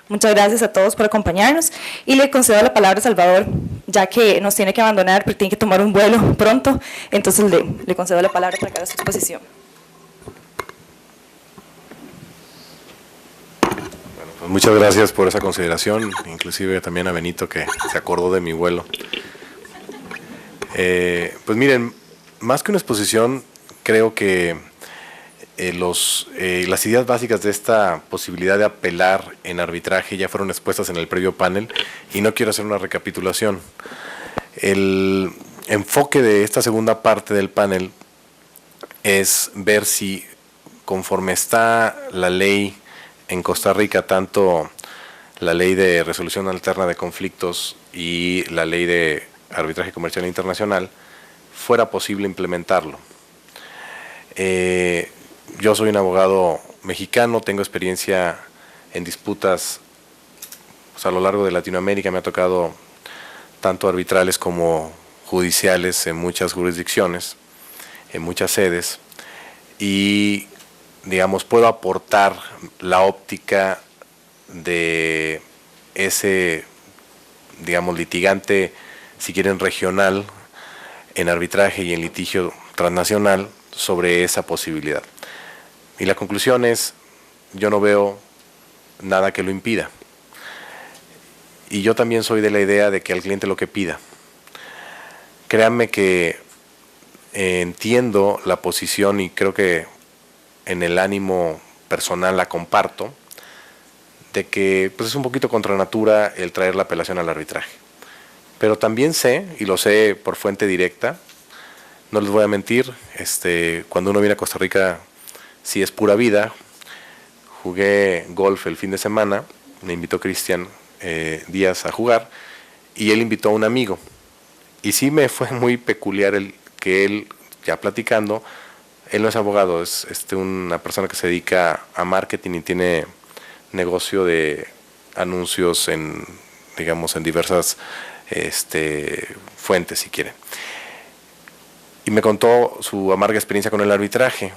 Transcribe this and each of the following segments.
Muchas gracias a todos por acompañarnos y le concedo la palabra a Salvador, ya que nos tiene que abandonar, pero tiene que tomar un vuelo pronto, entonces le concedo la palabra para que haga su exposición. Bueno, pues muchas gracias por esa consideración, inclusive también a Benito que se acordó de mi vuelo. Pues miren, más que una exposición, creo que las ideas básicas de esta posibilidad de apelar en arbitraje ya fueron expuestas en el previo panel y no quiero hacer una recapitulación. El enfoque de esta segunda parte del panel es ver si, conforme está la ley en Costa Rica, tanto la ley de resolución alterna de conflictos y la ley de arbitraje comercial internacional, fuera posible implementarlo. Yo soy un abogado mexicano, tengo experiencia en disputas a lo largo de Latinoamérica, me ha tocado tanto arbitrales como judiciales en muchas jurisdicciones, en muchas sedes, y digamos puedo aportar la óptica de ese, digamos, litigante, si quieren, regional en arbitraje y en litigio transnacional sobre esa posibilidad. Y la conclusión es, yo no veo nada que lo impida. Y yo también soy de la idea de que al cliente lo que pida. Créanme que entiendo la posición y creo que en el ánimo personal la comparto, de que pues es un poquito contra natura el traer la apelación al arbitraje. Pero también sé, y lo sé por fuente directa, no les voy a mentir, cuando uno viene a Costa Rica, sí es pura vida. Jugué golf el fin de semana, me invitó Cristian Díaz a jugar, y él invitó a un amigo. Y sí me fue muy peculiar que él, ya platicando, él no es abogado, es una persona que se dedica a marketing y tiene negocio de anuncios en, digamos, en diversas fuentes, si quieren. Y me contó su amarga experiencia con el arbitraje.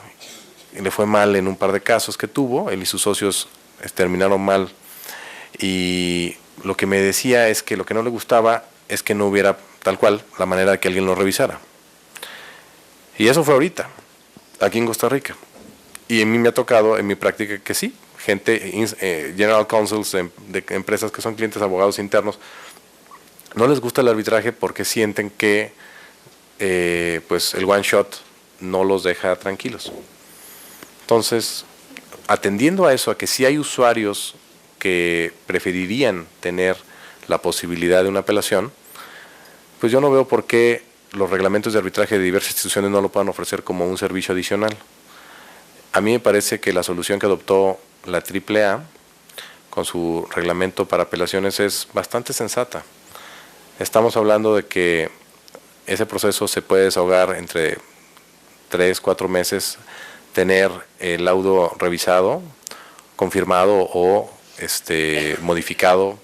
Le fue mal en un par de casos que tuvo, él y sus socios terminaron mal. Y lo que me decía es que lo que no le gustaba es que no hubiera tal cual la manera de que alguien lo revisara. Y eso fue ahorita, aquí en Costa Rica. Y a mí me ha tocado en mi práctica que sí, gente, general counsels de empresas que son clientes, abogados internos, no les gusta el arbitraje porque sienten que pues el one shot no los deja tranquilos. Entonces, atendiendo a eso, a que sí hay usuarios que preferirían tener la posibilidad de una apelación, pues yo no veo por qué los reglamentos de arbitraje de diversas instituciones no lo puedan ofrecer como un servicio adicional. A mí me parece que la solución que adoptó la AAA con su reglamento para apelaciones es bastante sensata. Estamos hablando de que ese proceso se puede desahogar entre 3-4 meses, tener el laudo revisado, confirmado o modificado.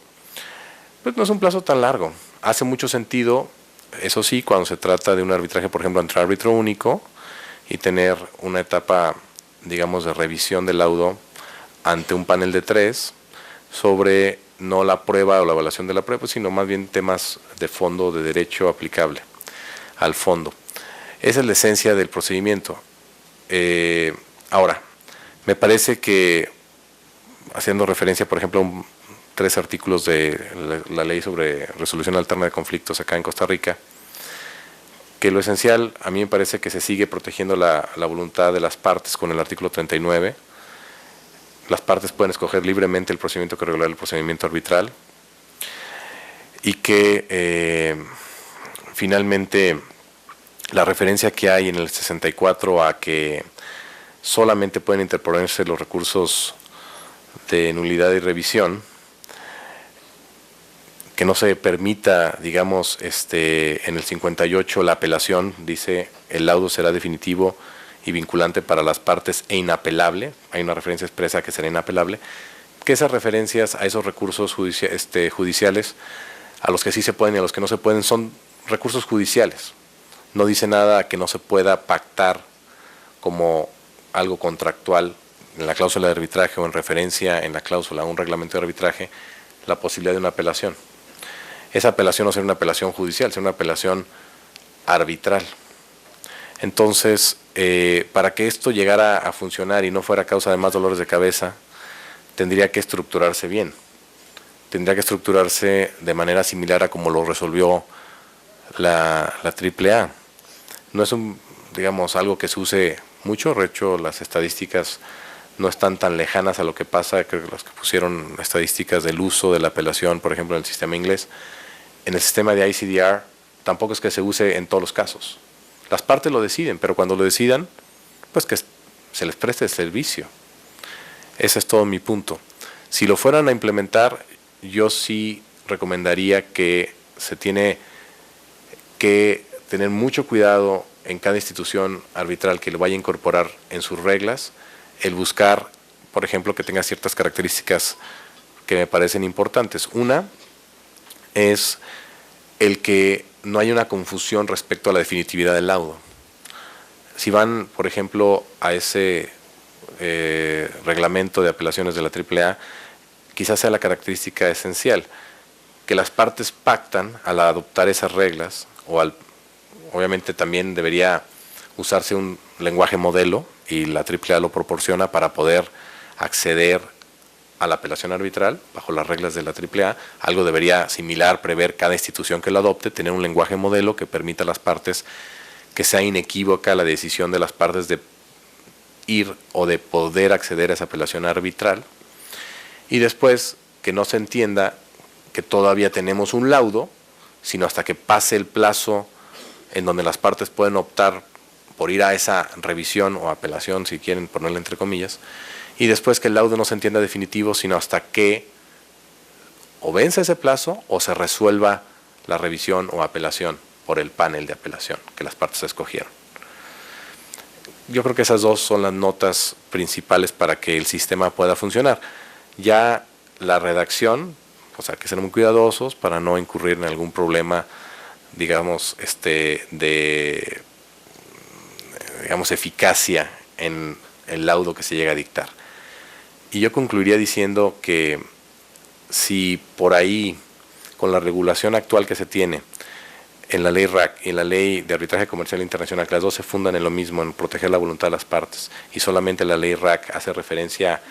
Pues no es un plazo tan largo. Hace mucho sentido, eso sí, cuando se trata de un arbitraje, por ejemplo, entre árbitro único y tener una etapa, digamos, de revisión del laudo ante un panel de 3 sobre no la prueba o la evaluación de la prueba, sino más bien temas de fondo, de derecho aplicable al fondo. Esa es la esencia del procedimiento. Ahora, me parece que, haciendo referencia, por ejemplo, a 3 artículos de la ley sobre resolución alterna de conflictos acá en Costa Rica, que lo esencial, a mí me parece que se sigue protegiendo la voluntad de las partes con el artículo 39. Las partes pueden escoger libremente el procedimiento que regula el procedimiento arbitral, y que finalmente la referencia que hay en el 64 a que solamente pueden interponerse los recursos de nulidad y revisión, que no se permita, digamos, en el 58 la apelación, dice, el laudo será definitivo y vinculante para las partes e inapelable. Hay una referencia expresa a que será inapelable, que esas referencias a esos recursos judiciales, a los que sí se pueden y a los que no se pueden, son recursos judiciales. No dice nada que no se pueda pactar como algo contractual en la cláusula de arbitraje o en referencia en la cláusula a un reglamento de arbitraje la posibilidad de una apelación. Esa apelación no será una apelación judicial, será una apelación arbitral. Entonces, para que esto llegara a funcionar y no fuera causa de más dolores de cabeza, tendría que estructurarse bien. Tendría que estructurarse de manera similar a como lo resolvió la AAA. No es digamos, algo que se use mucho. De hecho, las estadísticas no están tan lejanas a lo que pasa. Creo que los que pusieron estadísticas del uso de la apelación, por ejemplo, en el sistema inglés, en el sistema de ICDR, tampoco es que se use en todos los casos. Las partes lo deciden, pero cuando lo decidan, pues que se les preste el servicio. Ese es todo mi punto. Si lo fueran a implementar, yo sí recomendaría que se tiene que tener mucho cuidado en cada institución arbitral que lo vaya a incorporar en sus reglas, el buscar, por ejemplo, que tenga ciertas características que me parecen importantes. Una es el que no haya una confusión respecto a la definitividad del laudo. Si van, por ejemplo, a ese reglamento de apelaciones de la AAA, quizás sea la característica esencial, que las partes pactan al adoptar esas reglas, obviamente también debería usarse un lenguaje modelo, y la AAA lo proporciona para poder acceder a la apelación arbitral bajo las reglas de la AAA. Algo debería similar prever cada institución que lo adopte, tener un lenguaje modelo que permita a las partes que sea inequívoca la decisión de las partes de ir o de poder acceder a esa apelación arbitral, y después que no se entienda que todavía tenemos un laudo, sino hasta que pase el plazo en donde las partes pueden optar por ir a esa revisión o apelación, si quieren ponerle entre comillas, y después que el laudo no se entienda definitivo, sino hasta que o vence ese plazo o se resuelva la revisión o apelación por el panel de apelación que las partes escogieron. Yo creo que esas dos son las notas principales para que el sistema pueda funcionar. Ya la redacción, pues hay que ser muy cuidadosos para no incurrir en algún problema, digamos, de eficacia en el laudo que se llega a dictar. Y yo concluiría diciendo que si por ahí, con la regulación actual que se tiene en la ley RAC y en la ley de arbitraje comercial internacional, que las dos se fundan en lo mismo, en proteger la voluntad de las partes, y solamente la ley RAC hace referencia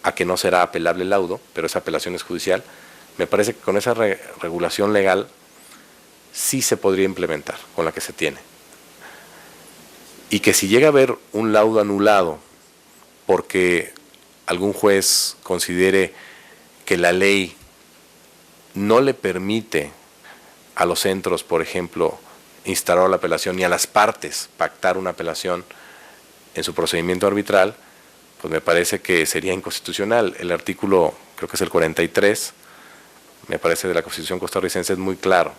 a que no será apelable el laudo, pero esa apelación es judicial, me parece que con esa regulación legal sí se podría implementar con la que se tiene. Y que si llega a haber un laudo anulado porque algún juez considere que la ley no le permite a los centros, por ejemplo, instaurar la apelación, ni a las partes pactar una apelación en su procedimiento arbitral, pues me parece que sería inconstitucional. El artículo, creo que es el 43, me parece, de la Constitución costarricense es muy claro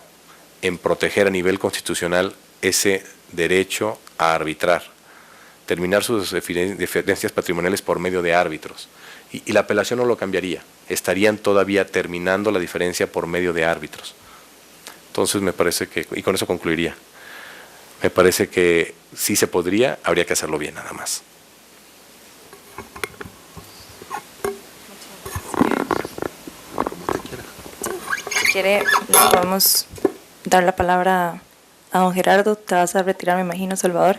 en proteger a nivel constitucional ese derecho a arbitrar, terminar sus diferencias patrimoniales por medio de árbitros. Y la apelación no lo cambiaría, estarían todavía terminando la diferencia por medio de árbitros. Entonces me parece que, y con eso concluiría, me parece que sí se podría, habría que hacerlo bien nada más. Si quiere, le podemos dar la palabra a don Gerardo. Te vas a retirar, me imagino, Salvador.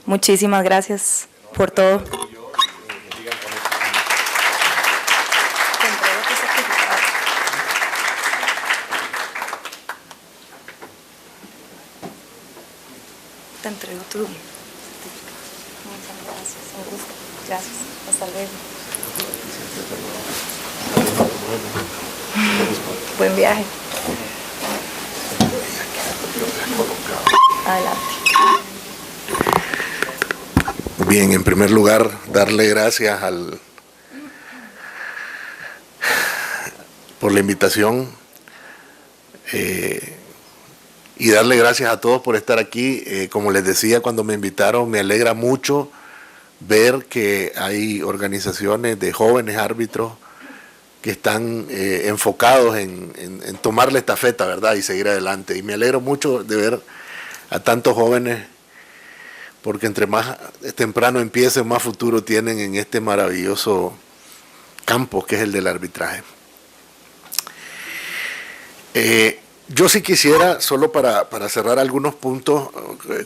Muchísimas gracias por todo. Te entrego tu. Muchas gracias, un gusto. Gracias, hasta luego. Buen viaje. Adelante. Bien, en primer lugar, darle gracias por la invitación y darle gracias a todos por estar aquí. Como les decía cuando me invitaron, me alegra mucho ver que hay organizaciones de jóvenes árbitros que están enfocados en tomar la estafeta, ¿verdad? Y seguir adelante. Y me alegro mucho de ver a tantos jóvenes porque entre más temprano empiecen, más futuro tienen en este maravilloso campo que es el del arbitraje. Yo sí quisiera, solo para cerrar algunos puntos,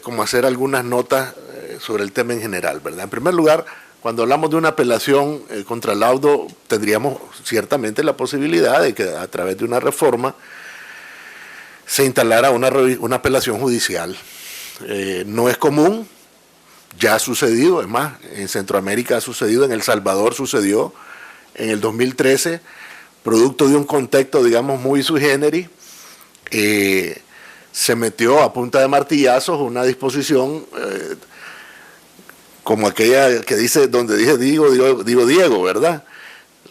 como hacer algunas notas sobre el tema en general, ¿verdad? En primer lugar, cuando hablamos de una apelación contra laudo, tendríamos ciertamente la posibilidad de que a través de una reforma se instalara una apelación judicial. No es común, ya ha sucedido, es más, en Centroamérica ha sucedido, en El Salvador sucedió en el 2013, producto de un contexto, digamos, muy sui generis. Se metió a punta de martillazos una disposición como aquella que dice, donde dice Diego, ¿verdad?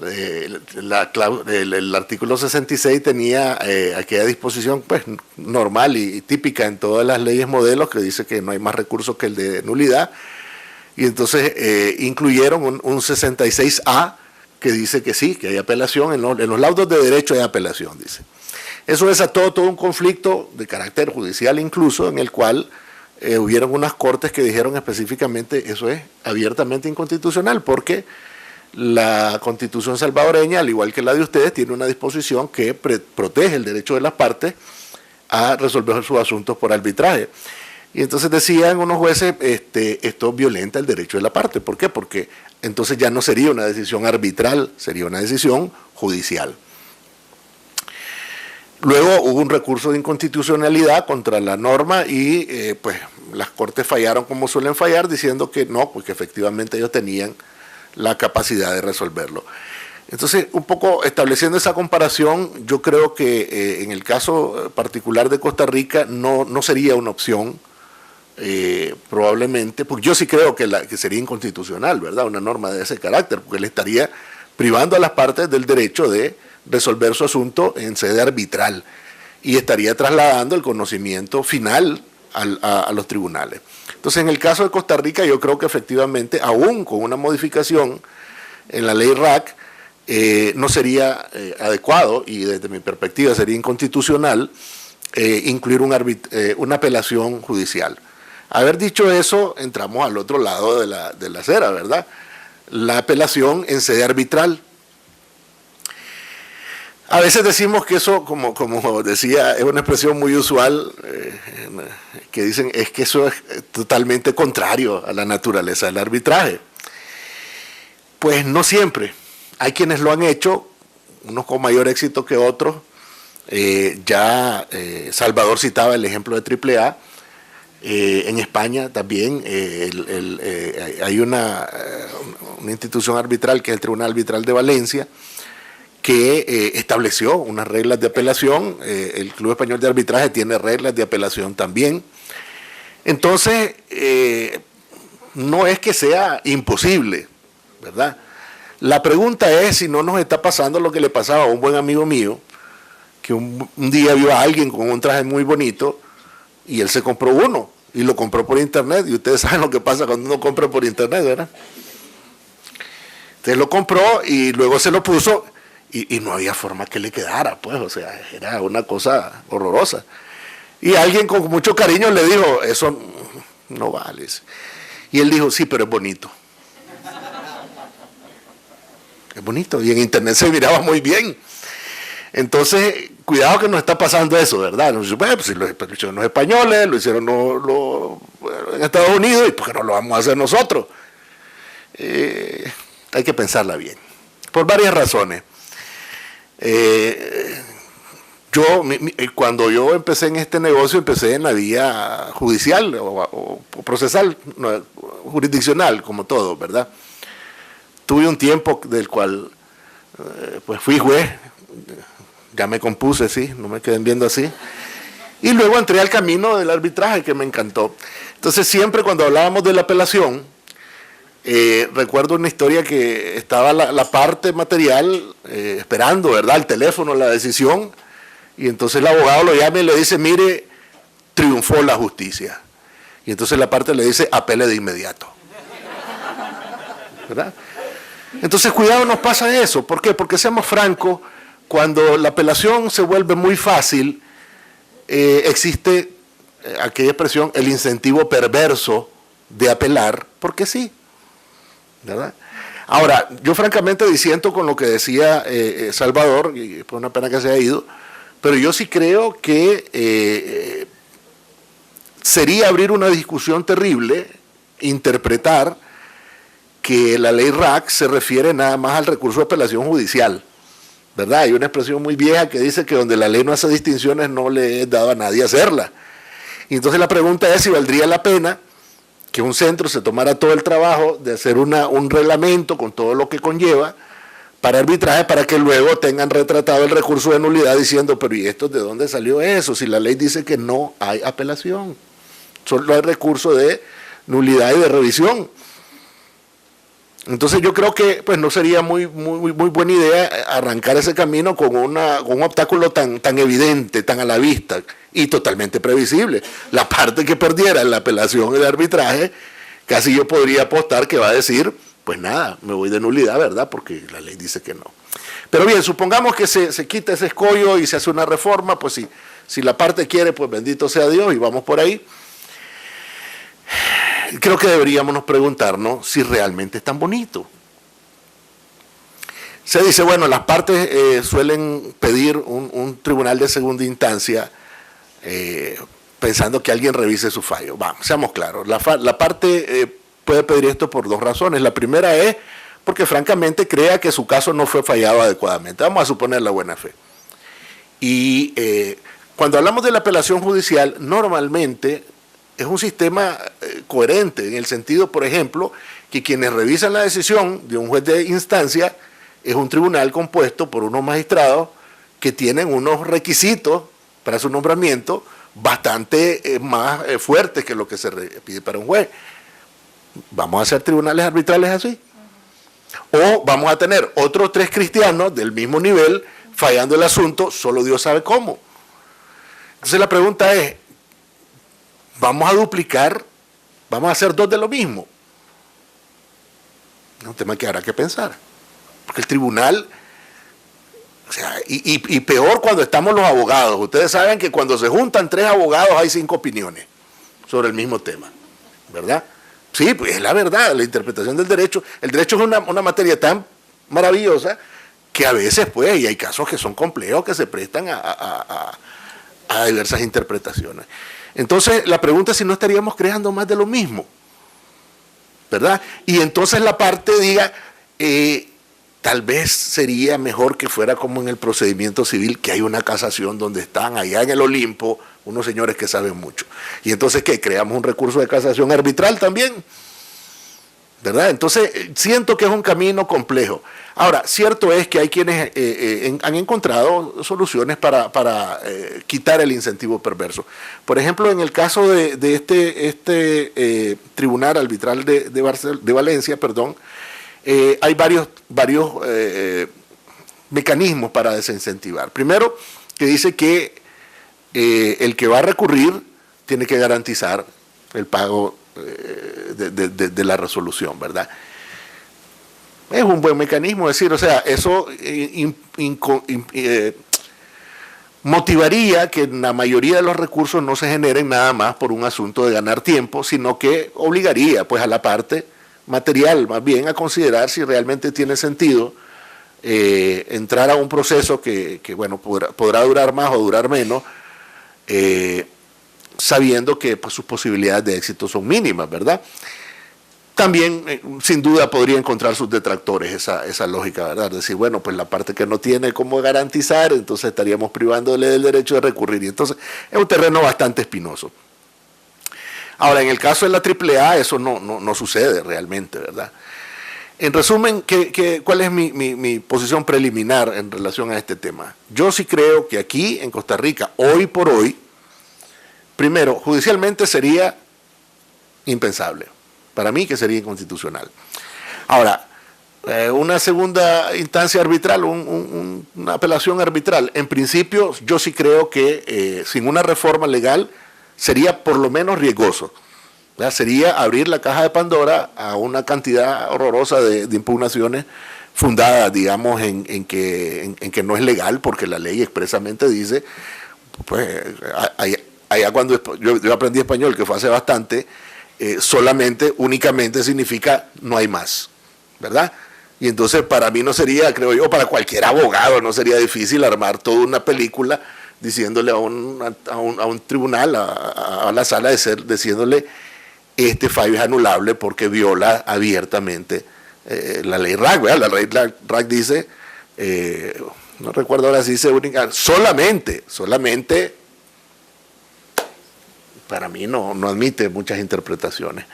El artículo 66 tenía aquella disposición pues normal y típica en todas las leyes modelos que dice que no hay más recursos que el de nulidad, y entonces incluyeron un 66A que dice que sí, que hay apelación, en los laudos de derecho hay apelación, dice. Eso desató todo un conflicto de carácter judicial incluso, en el cual hubieron unas cortes que dijeron específicamente eso es abiertamente inconstitucional, porque la Constitución salvadoreña, al igual que la de ustedes, tiene una disposición que protege el derecho de las partes a resolver sus asuntos por arbitraje. Y entonces decían unos jueces, esto violenta el derecho de la parte. ¿Por qué? Porque entonces ya no sería una decisión arbitral, sería una decisión judicial. Luego hubo un recurso de inconstitucionalidad contra la norma y pues las cortes fallaron como suelen fallar, diciendo que no, porque efectivamente ellos tenían la capacidad de resolverlo. Entonces, un poco estableciendo esa comparación, yo creo que en el caso particular de Costa Rica no sería una opción, probablemente, porque yo sí creo que sería inconstitucional, ¿verdad? Una norma de ese carácter, porque le estaría privando a las partes del derecho de resolver su asunto en sede arbitral y estaría trasladando el conocimiento final a los tribunales. Entonces, en el caso de Costa Rica, yo creo que efectivamente, aún con una modificación en la ley RAC, no sería adecuado, y desde mi perspectiva sería inconstitucional, incluir una apelación judicial. Haber dicho eso, entramos al otro lado de la acera, ¿verdad? La apelación en sede arbitral. A veces decimos que eso, como decía, es una expresión muy usual, que dicen es que eso es totalmente contrario a la naturaleza del arbitraje. Pues no siempre. Hay quienes lo han hecho, unos con mayor éxito que otros. Salvador citaba el ejemplo de AAA. En España también hay una institución arbitral que es el Tribunal Arbitral de Valencia, que estableció unas reglas de apelación. El Club Español de Arbitraje tiene reglas de apelación también. Entonces, no es que sea imposible, ¿verdad? La pregunta es si no nos está pasando lo que le pasaba a un buen amigo mío, que un día vio a alguien con un traje muy bonito y él se compró uno y lo compró por internet, y ustedes saben lo que pasa cuando uno compra por internet, ¿verdad? Entonces lo compró y luego se lo puso y no había forma que le quedara, pues, o sea, era una cosa horrorosa. Y alguien con mucho cariño le dijo, eso no vale. Y él dijo, sí, pero es bonito. Es bonito, y en internet se miraba muy bien. Entonces, cuidado que nos está pasando eso, ¿verdad? Bueno, pues si lo hicieron los españoles, lo hicieron en Estados Unidos, ¿y por qué no lo vamos a hacer nosotros? Hay que pensarla bien, por varias razones. Cuando yo empecé en este negocio, empecé en la vía judicial o procesal, no, jurisdiccional, como todo, ¿verdad? Tuve un tiempo del cual pues fui juez, ya me compuse, sí, no me queden viendo así, y luego entré al camino del arbitraje, que me encantó. Entonces, siempre cuando hablábamos de la apelación, recuerdo una historia que estaba la parte material esperando, ¿verdad?, el teléfono, la decisión, y entonces el abogado lo llama y le dice, mire, triunfó la justicia. Y entonces la parte le dice, apele de inmediato. ¿Verdad? Entonces, cuidado, nos pasa eso. ¿Por qué? Porque, seamos francos, cuando la apelación se vuelve muy fácil, existe aquella expresión, el incentivo perverso de apelar porque sí, ¿verdad? Ahora, yo francamente disiento con lo que decía Salvador, y es una pena que se haya ido, pero yo sí creo que sería abrir una discusión terrible, interpretar que la ley RAC se refiere nada más al recurso de apelación judicial, ¿verdad? Hay una expresión muy vieja que dice que donde la ley no hace distinciones no le es dado a nadie hacerla. Y entonces la pregunta es si valdría la pena que un centro se tomara todo el trabajo de hacer un reglamento con todo lo que conlleva para arbitraje, para que luego tengan retratado el recurso de nulidad diciendo, pero ¿y esto de dónde salió eso? Si la ley dice que no hay apelación, solo hay recurso de nulidad y de revisión. Entonces yo creo que pues no sería muy buena idea arrancar ese camino con un obstáculo tan evidente, tan a la vista y totalmente previsible. La parte que perdiera en la apelación y el arbitraje, casi yo podría apostar que va a decir, pues nada, me voy de nulidad, ¿verdad? Porque la ley dice que no. Pero bien, supongamos que se quita ese escollo y se hace una reforma, pues si la parte quiere, pues bendito sea Dios y vamos por ahí. Creo que deberíamos preguntarnos si realmente es tan bonito. Se dice, bueno, las partes suelen pedir un tribunal de segunda instancia pensando que alguien revise su fallo. Vamos, seamos claros, la parte puede pedir esto por dos razones. La primera es porque francamente crea que su caso no fue fallado adecuadamente. Vamos a suponer la buena fe. Y cuando hablamos de la apelación judicial, normalmente es un sistema coherente, en el sentido, por ejemplo, que quienes revisan la decisión de un juez de instancia es un tribunal compuesto por unos magistrados que tienen unos requisitos para su nombramiento bastante más fuertes que lo que se pide para un juez. ¿Vamos a hacer tribunales arbitrales así? ¿O vamos a tener otros 3 cristianos del mismo nivel fallando el asunto, solo Dios sabe cómo? Entonces la pregunta es, ¿vamos a duplicar? ¿Vamos a hacer 2 de lo mismo? Es un tema que habrá que pensar. Porque el tribunal, o sea, y peor cuando estamos los abogados. Ustedes saben que cuando se juntan 3 abogados hay 5 opiniones sobre el mismo tema, ¿verdad? Sí, pues es la verdad, la interpretación del derecho. El derecho es una materia tan maravillosa que a veces, pues, y hay casos que son complejos que se prestan a diversas interpretaciones. Entonces, la pregunta es si no estaríamos creando más de lo mismo, ¿verdad? Y entonces la parte diga, tal vez sería mejor que fuera como en el procedimiento civil, que hay una casación donde están allá en el Olimpo unos señores que saben mucho. Y entonces, ¿qué? Creamos un recurso de casación arbitral también, ¿verdad? Entonces, siento que es un camino complejo. Ahora, cierto es que hay quienes han encontrado soluciones para quitar el incentivo perverso. Por ejemplo, en el caso de este Tribunal Arbitral de Valencia, hay varios mecanismos para desincentivar. Primero, que dice que el que va a recurrir tiene que garantizar el pago de la resolución, ¿verdad? Es un buen mecanismo, es decir, o sea, eso motivaría que la mayoría de los recursos no se generen nada más por un asunto de ganar tiempo, sino que obligaría pues a la parte material más bien a considerar si realmente tiene sentido entrar a un proceso que bueno, podrá durar más o durar menos, sabiendo que pues, sus posibilidades de éxito son mínimas, ¿verdad? También, sin duda, podría encontrar sus detractores esa lógica, ¿verdad? Decir, bueno, pues la parte que no tiene cómo garantizar, entonces estaríamos privándole del derecho de recurrir. Y entonces es un terreno bastante espinoso. Ahora, en el caso de la AAA, eso no sucede realmente, ¿verdad? En resumen, ¿cuál es mi posición preliminar en relación a este tema? Yo sí creo que aquí, en Costa Rica, hoy por hoy, primero, judicialmente sería impensable. Para mí que sería inconstitucional. Ahora, una segunda instancia arbitral, una apelación arbitral, en principio yo sí creo que sin una reforma legal sería por lo menos riesgoso. ¿Verdad? Sería abrir la caja de Pandora a una cantidad horrorosa de impugnaciones fundadas, digamos, en que no es legal, porque la ley expresamente dice, pues, allá cuando yo aprendí español, que fue hace bastante, únicamente significa no hay más, ¿verdad? Y entonces para mí no sería, creo yo, para cualquier abogado no sería difícil armar toda una película diciéndole a un tribunal, a la sala de ser, diciéndole este fallo es anulable porque viola abiertamente la ley RAC, ¿verdad? La ley RAC dice, no recuerdo ahora si dice solamente, para mí no admite muchas interpretaciones.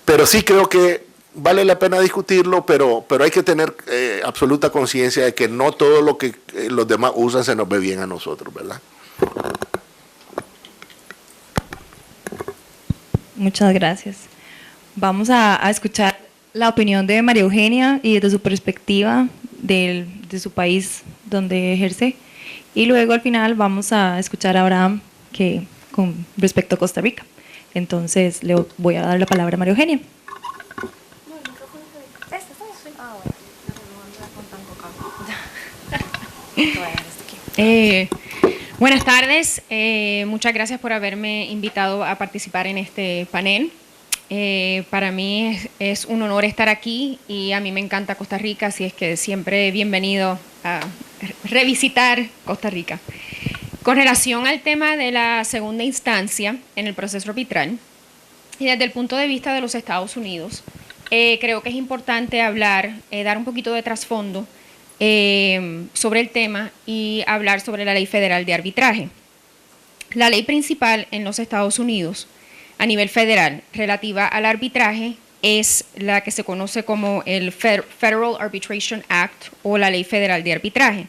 Pero sí creo que vale la pena discutirlo, pero hay que tener absoluta conciencia de que no todo lo que los demás usan se nos ve bien a nosotros, ¿verdad? Muchas gracias. Vamos a escuchar la opinión de María Eugenia y desde su perspectiva de su país donde ejerce. Y luego al final vamos a escuchar a Abraham con respecto a Costa Rica. Entonces le voy a dar la palabra a María Eugenia. Buenas tardes, muchas gracias por haberme invitado a participar en este panel. Para mí es un honor estar aquí y a mí me encanta Costa Rica, así es que siempre bienvenido a revisitar Costa Rica. Con relación al tema de la segunda instancia en el proceso arbitral, y desde el punto de vista de los Estados Unidos, creo que es importante hablar, dar un poquito de trasfondo sobre el tema y hablar sobre la Ley Federal de Arbitraje. La ley principal en los Estados Unidos, a nivel federal, relativa al arbitraje, es la que se conoce como el Federal Arbitration Act o la Ley Federal de Arbitraje.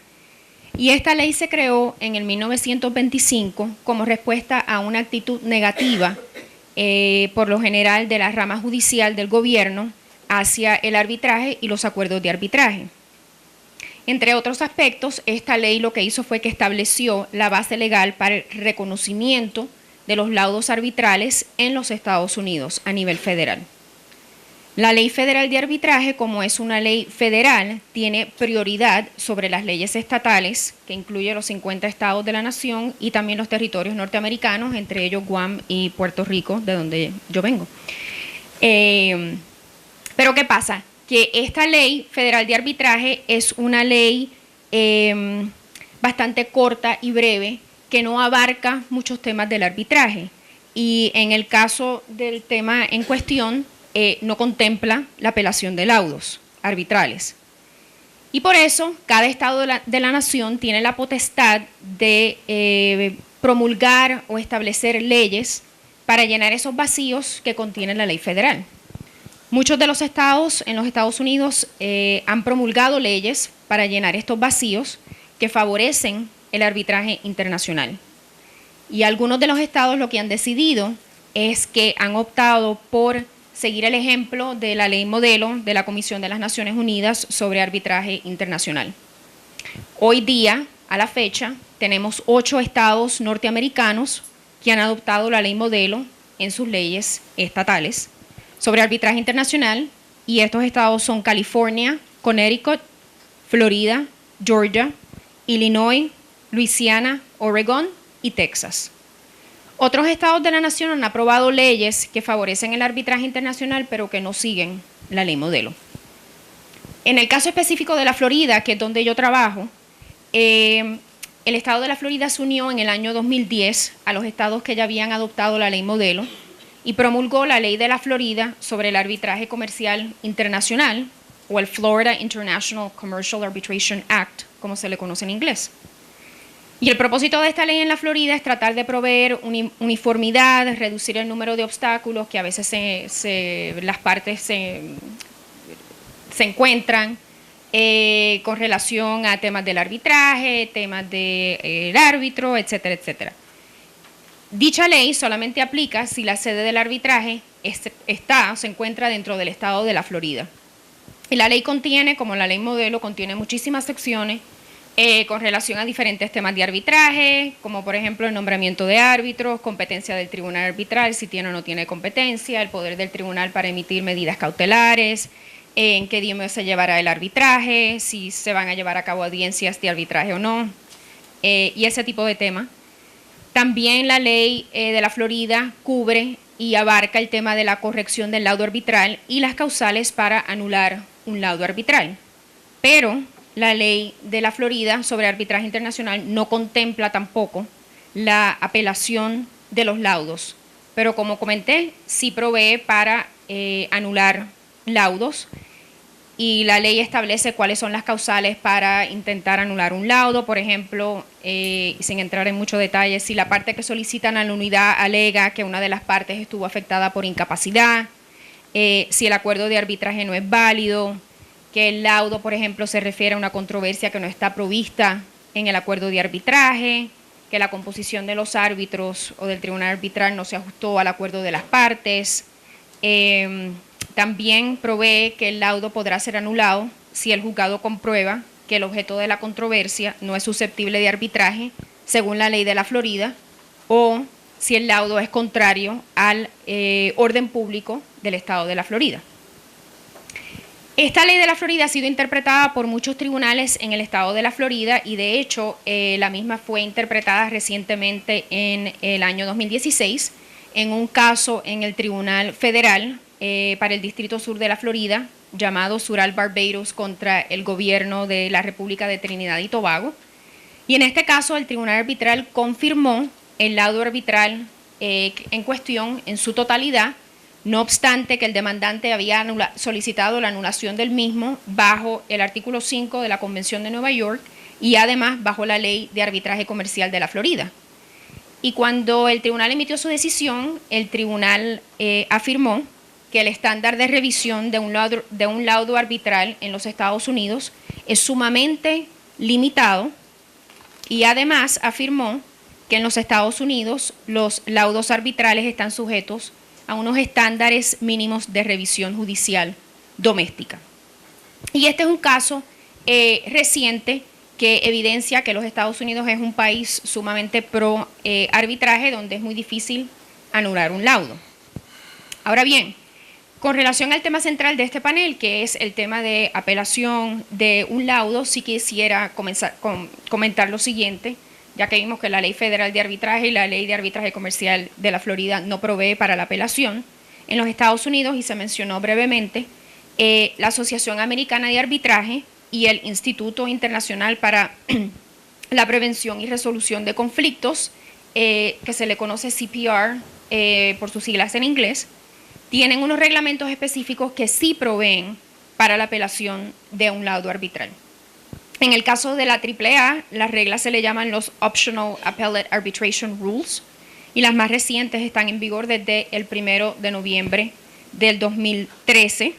Y esta ley se creó en el 1925 como respuesta a una actitud negativa, por lo general, de la rama judicial del gobierno hacia el arbitraje y los acuerdos de arbitraje. Entre otros aspectos, esta ley lo que hizo fue que estableció la base legal para el reconocimiento de los laudos arbitrales en los Estados Unidos a nivel federal. La Ley Federal de Arbitraje, como es una ley federal, tiene prioridad sobre las leyes estatales, que incluye los 50 estados de la nación y también los territorios norteamericanos, entre ellos Guam y Puerto Rico, de donde yo vengo. Pero ¿qué pasa? Que esta Ley Federal de Arbitraje es una ley bastante corta y breve, que no abarca muchos temas del arbitraje. Y en el caso del tema en cuestión, no contempla la apelación de laudos arbitrales. Y por eso, cada estado de la nación tiene la potestad de promulgar o establecer leyes para llenar esos vacíos que contiene la ley federal. Muchos de los estados en los Estados Unidos han promulgado leyes para llenar estos vacíos que favorecen el arbitraje internacional. Y algunos de los estados lo que han decidido es que han optado por seguir el ejemplo de la ley modelo de la Comisión de las Naciones Unidas sobre arbitraje internacional. Hoy día, a la fecha, tenemos 8 estados norteamericanos que han adoptado la ley modelo en sus leyes estatales sobre arbitraje internacional, y estos estados son California, Connecticut, Florida, Georgia, Illinois, Luisiana, Oregón y Texas. Otros estados de la nación han aprobado leyes que favorecen el arbitraje internacional, pero que no siguen la ley modelo. En el caso específico de la Florida, que es donde yo trabajo, el estado de la Florida se unió en el año 2010 a los estados que ya habían adoptado la ley modelo y promulgó la ley de la Florida sobre el arbitraje comercial internacional, o el Florida International Commercial Arbitration Act, como se le conoce en inglés. Y el propósito de esta ley en la Florida es tratar de proveer uniformidad, reducir el número de obstáculos que a veces las partes se encuentran con relación a temas del arbitraje, temas del árbitro, etcétera, etcétera. Dicha ley solamente aplica si la sede del arbitraje se encuentra dentro del estado de la Florida. Y la ley contiene, como la ley modelo, contiene muchísimas secciones con relación a diferentes temas de arbitraje, como por ejemplo el nombramiento de árbitros, competencia del tribunal arbitral, si tiene o no tiene competencia, el poder del tribunal para emitir medidas cautelares, en qué día se llevará el arbitraje, si se van a llevar a cabo audiencias de arbitraje o no, y ese tipo de temas. También la ley de la Florida cubre y abarca el tema de la corrección del laudo arbitral y las causales para anular un laudo arbitral. Pero la ley de la Florida sobre arbitraje internacional no contempla tampoco la apelación de los laudos, pero como comenté, sí provee para anular laudos, y la ley establece cuáles son las causales para intentar anular un laudo. Por ejemplo, sin entrar en mucho detalle, si la parte que solicitan la nulidad alega que una de las partes estuvo afectada por incapacidad, si el acuerdo de arbitraje no es válido, que el laudo, por ejemplo, se refiere a una controversia que no está provista en el acuerdo de arbitraje, que la composición de los árbitros o del tribunal arbitral no se ajustó al acuerdo de las partes. También provee que el laudo podrá ser anulado si el juzgado comprueba que el objeto de la controversia no es susceptible de arbitraje según la ley de la Florida, o si el laudo es contrario al orden público del estado de la Florida. Esta ley de la Florida ha sido interpretada por muchos tribunales en el estado de la Florida, y de hecho la misma fue interpretada recientemente en el año 2016 en un caso en el Tribunal Federal para el Distrito Sur de la Florida, llamado Sural Barbados contra el gobierno de la República de Trinidad y Tobago. Y en este caso el Tribunal Arbitral confirmó el laudo arbitral en cuestión en su totalidad, no obstante que el demandante había solicitado la anulación del mismo bajo el artículo 5 de la Convención de Nueva York y además bajo la Ley de Arbitraje Comercial de la Florida. Y cuando el tribunal emitió su decisión, el tribunal afirmó que el estándar de revisión de un laudo arbitral en los Estados Unidos es sumamente limitado, y además afirmó que en los Estados Unidos los laudos arbitrales están sujetos a unos estándares mínimos de revisión judicial doméstica. Y este es un caso reciente que evidencia que los Estados Unidos es un país sumamente pro arbitraje, donde es muy difícil anular un laudo. Ahora bien, con relación al tema central de este panel, que es el tema de apelación de un laudo, sí quisiera comentar lo siguiente, ya que vimos que la Ley Federal de Arbitraje y la Ley de Arbitraje Comercial de la Florida no provee para la apelación. En los Estados Unidos, y se mencionó brevemente, la Asociación Americana de Arbitraje y el Instituto Internacional para la Prevención y Resolución de Conflictos, que se le conoce CPR por sus siglas en inglés, tienen unos reglamentos específicos que sí proveen para la apelación de un laudo arbitral. En el caso de la AAA, las reglas se le llaman los Optional Appellate Arbitration Rules, y las más recientes están en vigor desde el 1 de noviembre del 2013.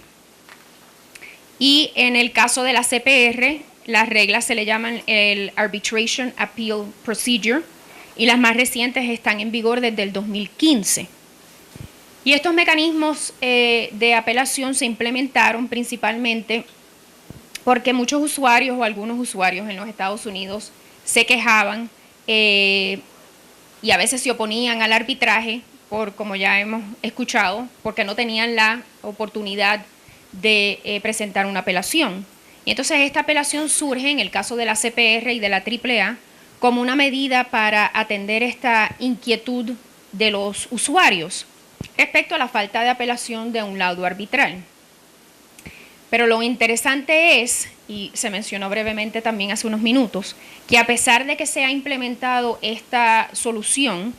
Y en el caso de la CPR, las reglas se le llaman el Arbitration Appeal Procedure, y las más recientes están en vigor desde el 2015. Y estos mecanismos de apelación se implementaron principalmente porque muchos usuarios o algunos usuarios en los Estados Unidos se quejaban y a veces se oponían al arbitraje por, como ya hemos escuchado, porque no tenían la oportunidad de presentar una apelación. Y entonces esta apelación surge en el caso de la CPR y de la AAA como una medida para atender esta inquietud de los usuarios respecto a la falta de apelación de un laudo arbitral. Pero lo interesante es, y se mencionó brevemente también hace unos minutos, que a pesar de que se ha implementado esta solución,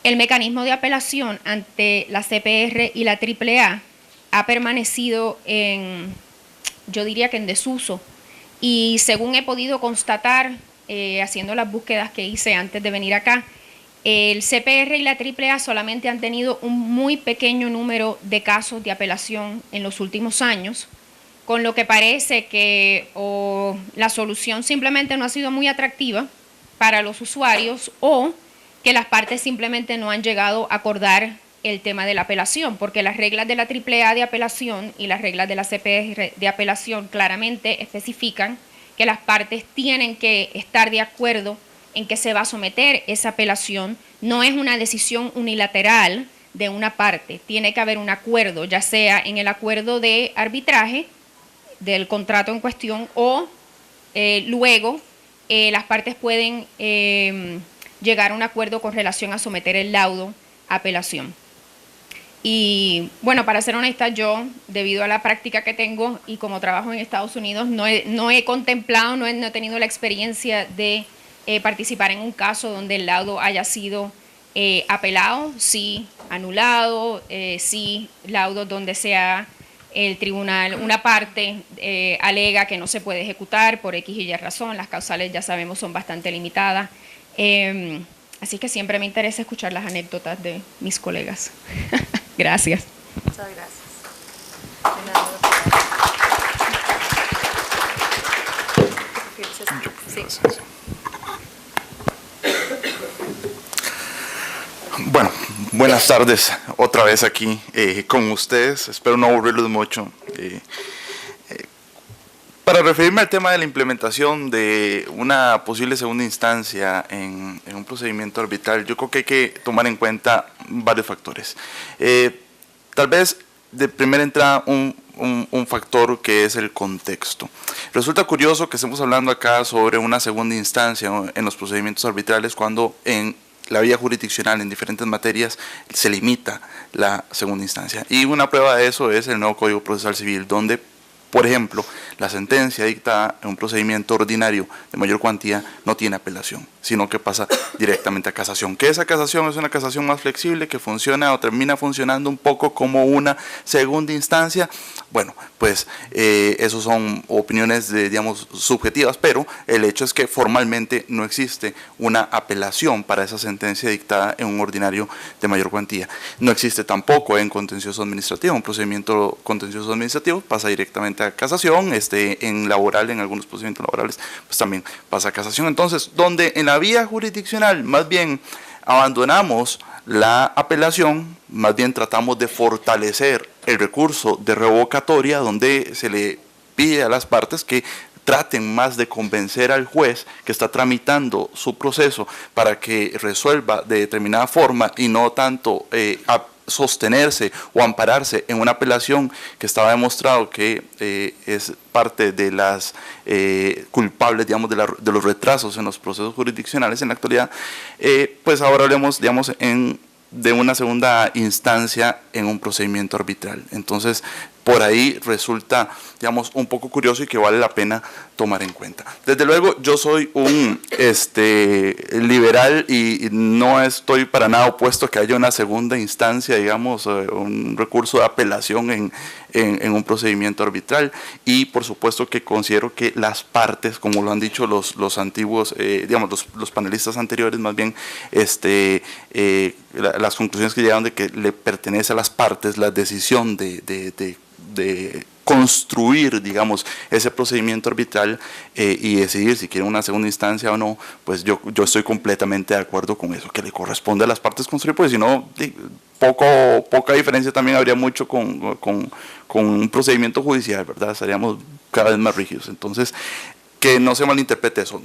el mecanismo de apelación ante la CPR y la AAA ha permanecido yo diría que en desuso. Y según he podido constatar, haciendo las búsquedas que hice antes de venir acá, el CPR y la AAA solamente han tenido un muy pequeño número de casos de apelación en los últimos años, con lo que parece que o la solución simplemente no ha sido muy atractiva para los usuarios, o que las partes simplemente no han llegado a acordar el tema de la apelación, porque las reglas de la AAA de apelación y las reglas de la CPR de apelación claramente especifican que las partes tienen que estar de acuerdo en que se va a someter esa apelación. No es una decisión unilateral de una parte, tiene que haber un acuerdo, ya sea en el acuerdo de arbitraje del contrato en cuestión, o luego las partes pueden llegar a un acuerdo con relación a someter el laudo a apelación. Y bueno, para ser honesta, yo, debido a la práctica que tengo y como trabajo en Estados Unidos, no he contemplado, no he tenido la experiencia de participar en un caso donde el laudo haya sido apelado, sí anulado, sí laudos donde sea el tribunal, una parte alega que no se puede ejecutar por X y Y razón, las causales ya sabemos son bastante limitadas. Así que siempre me interesa escuchar las anécdotas de mis colegas. Gracias. Muchas gracias. Sí. Bueno, buenas tardes otra vez aquí con ustedes. Espero no aburrirlos mucho. Para referirme al tema de la implementación de una posible segunda instancia en un procedimiento arbitral, yo creo que hay que tomar en cuenta varios factores. Tal vez de primera entrada un factor que es el contexto. Resulta curioso que estemos hablando acá sobre una segunda instancia en los procedimientos arbitrales cuando en la vía jurisdiccional en diferentes materias se limita la segunda instancia. Y una prueba de eso es el nuevo Código Procesal Civil, donde, por ejemplo, la sentencia dictada en un procedimiento ordinario de mayor cuantía no tiene apelación, sino que pasa directamente a casación. Que esa casación es una casación más flexible, que funciona o termina funcionando un poco como una segunda instancia. Bueno, pues esos son opiniones, digamos, subjetivas, pero el hecho es que formalmente no existe una apelación para esa sentencia dictada en un ordinario de mayor cuantía. No existe tampoco en contencioso administrativo. Un procedimiento contencioso administrativo pasa directamente a casación, en laboral, en algunos procedimientos laborales, pues también pasa a casación. Entonces, donde en la vía jurisdiccional más bien abandonamos la apelación, más bien tratamos de fortalecer el recurso de revocatoria, donde se le pide a las partes que traten más de convencer al juez que está tramitando su proceso para que resuelva de determinada forma y no tanto sostenerse o ampararse en una apelación que estaba demostrado que es parte de las culpables, digamos, de los retrasos en los procesos jurisdiccionales en la actualidad. Pues ahora hablemos, digamos, de una segunda instancia en un procedimiento arbitral. Entonces, por ahí resulta, digamos, un poco curioso y que vale la pena tomar en cuenta. Desde luego, yo soy un liberal y no estoy para nada opuesto a que haya una segunda instancia, digamos, un recurso de apelación en un procedimiento arbitral, y por supuesto que considero que las partes, como lo han dicho los antiguos, digamos, los panelistas anteriores, más bien, las conclusiones que llegaron de que le pertenece a las partes la decisión de construir, digamos, ese procedimiento arbitral y decidir si quieren una segunda instancia o no, pues yo estoy completamente de acuerdo con eso, que le corresponde a las partes construir, porque si no, poca diferencia también habría mucho con un procedimiento judicial, ¿verdad? Estaríamos cada vez más rígidos. Entonces, que no se malinterprete eso.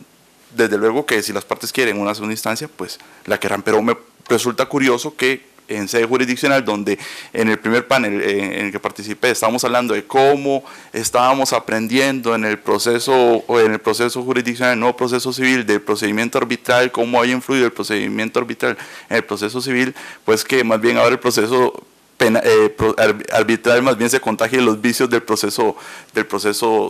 Desde luego que si las partes quieren una segunda instancia, pues la querrán, pero me resulta curioso que en sede jurisdiccional, donde en el primer panel en el que participé estábamos hablando de cómo estábamos aprendiendo en el proceso jurisdiccional, el nuevo proceso civil, del procedimiento arbitral, cómo había influido el procedimiento arbitral en el proceso civil, pues que más bien ahora el proceso arbitral más bien se contagia de los vicios del proceso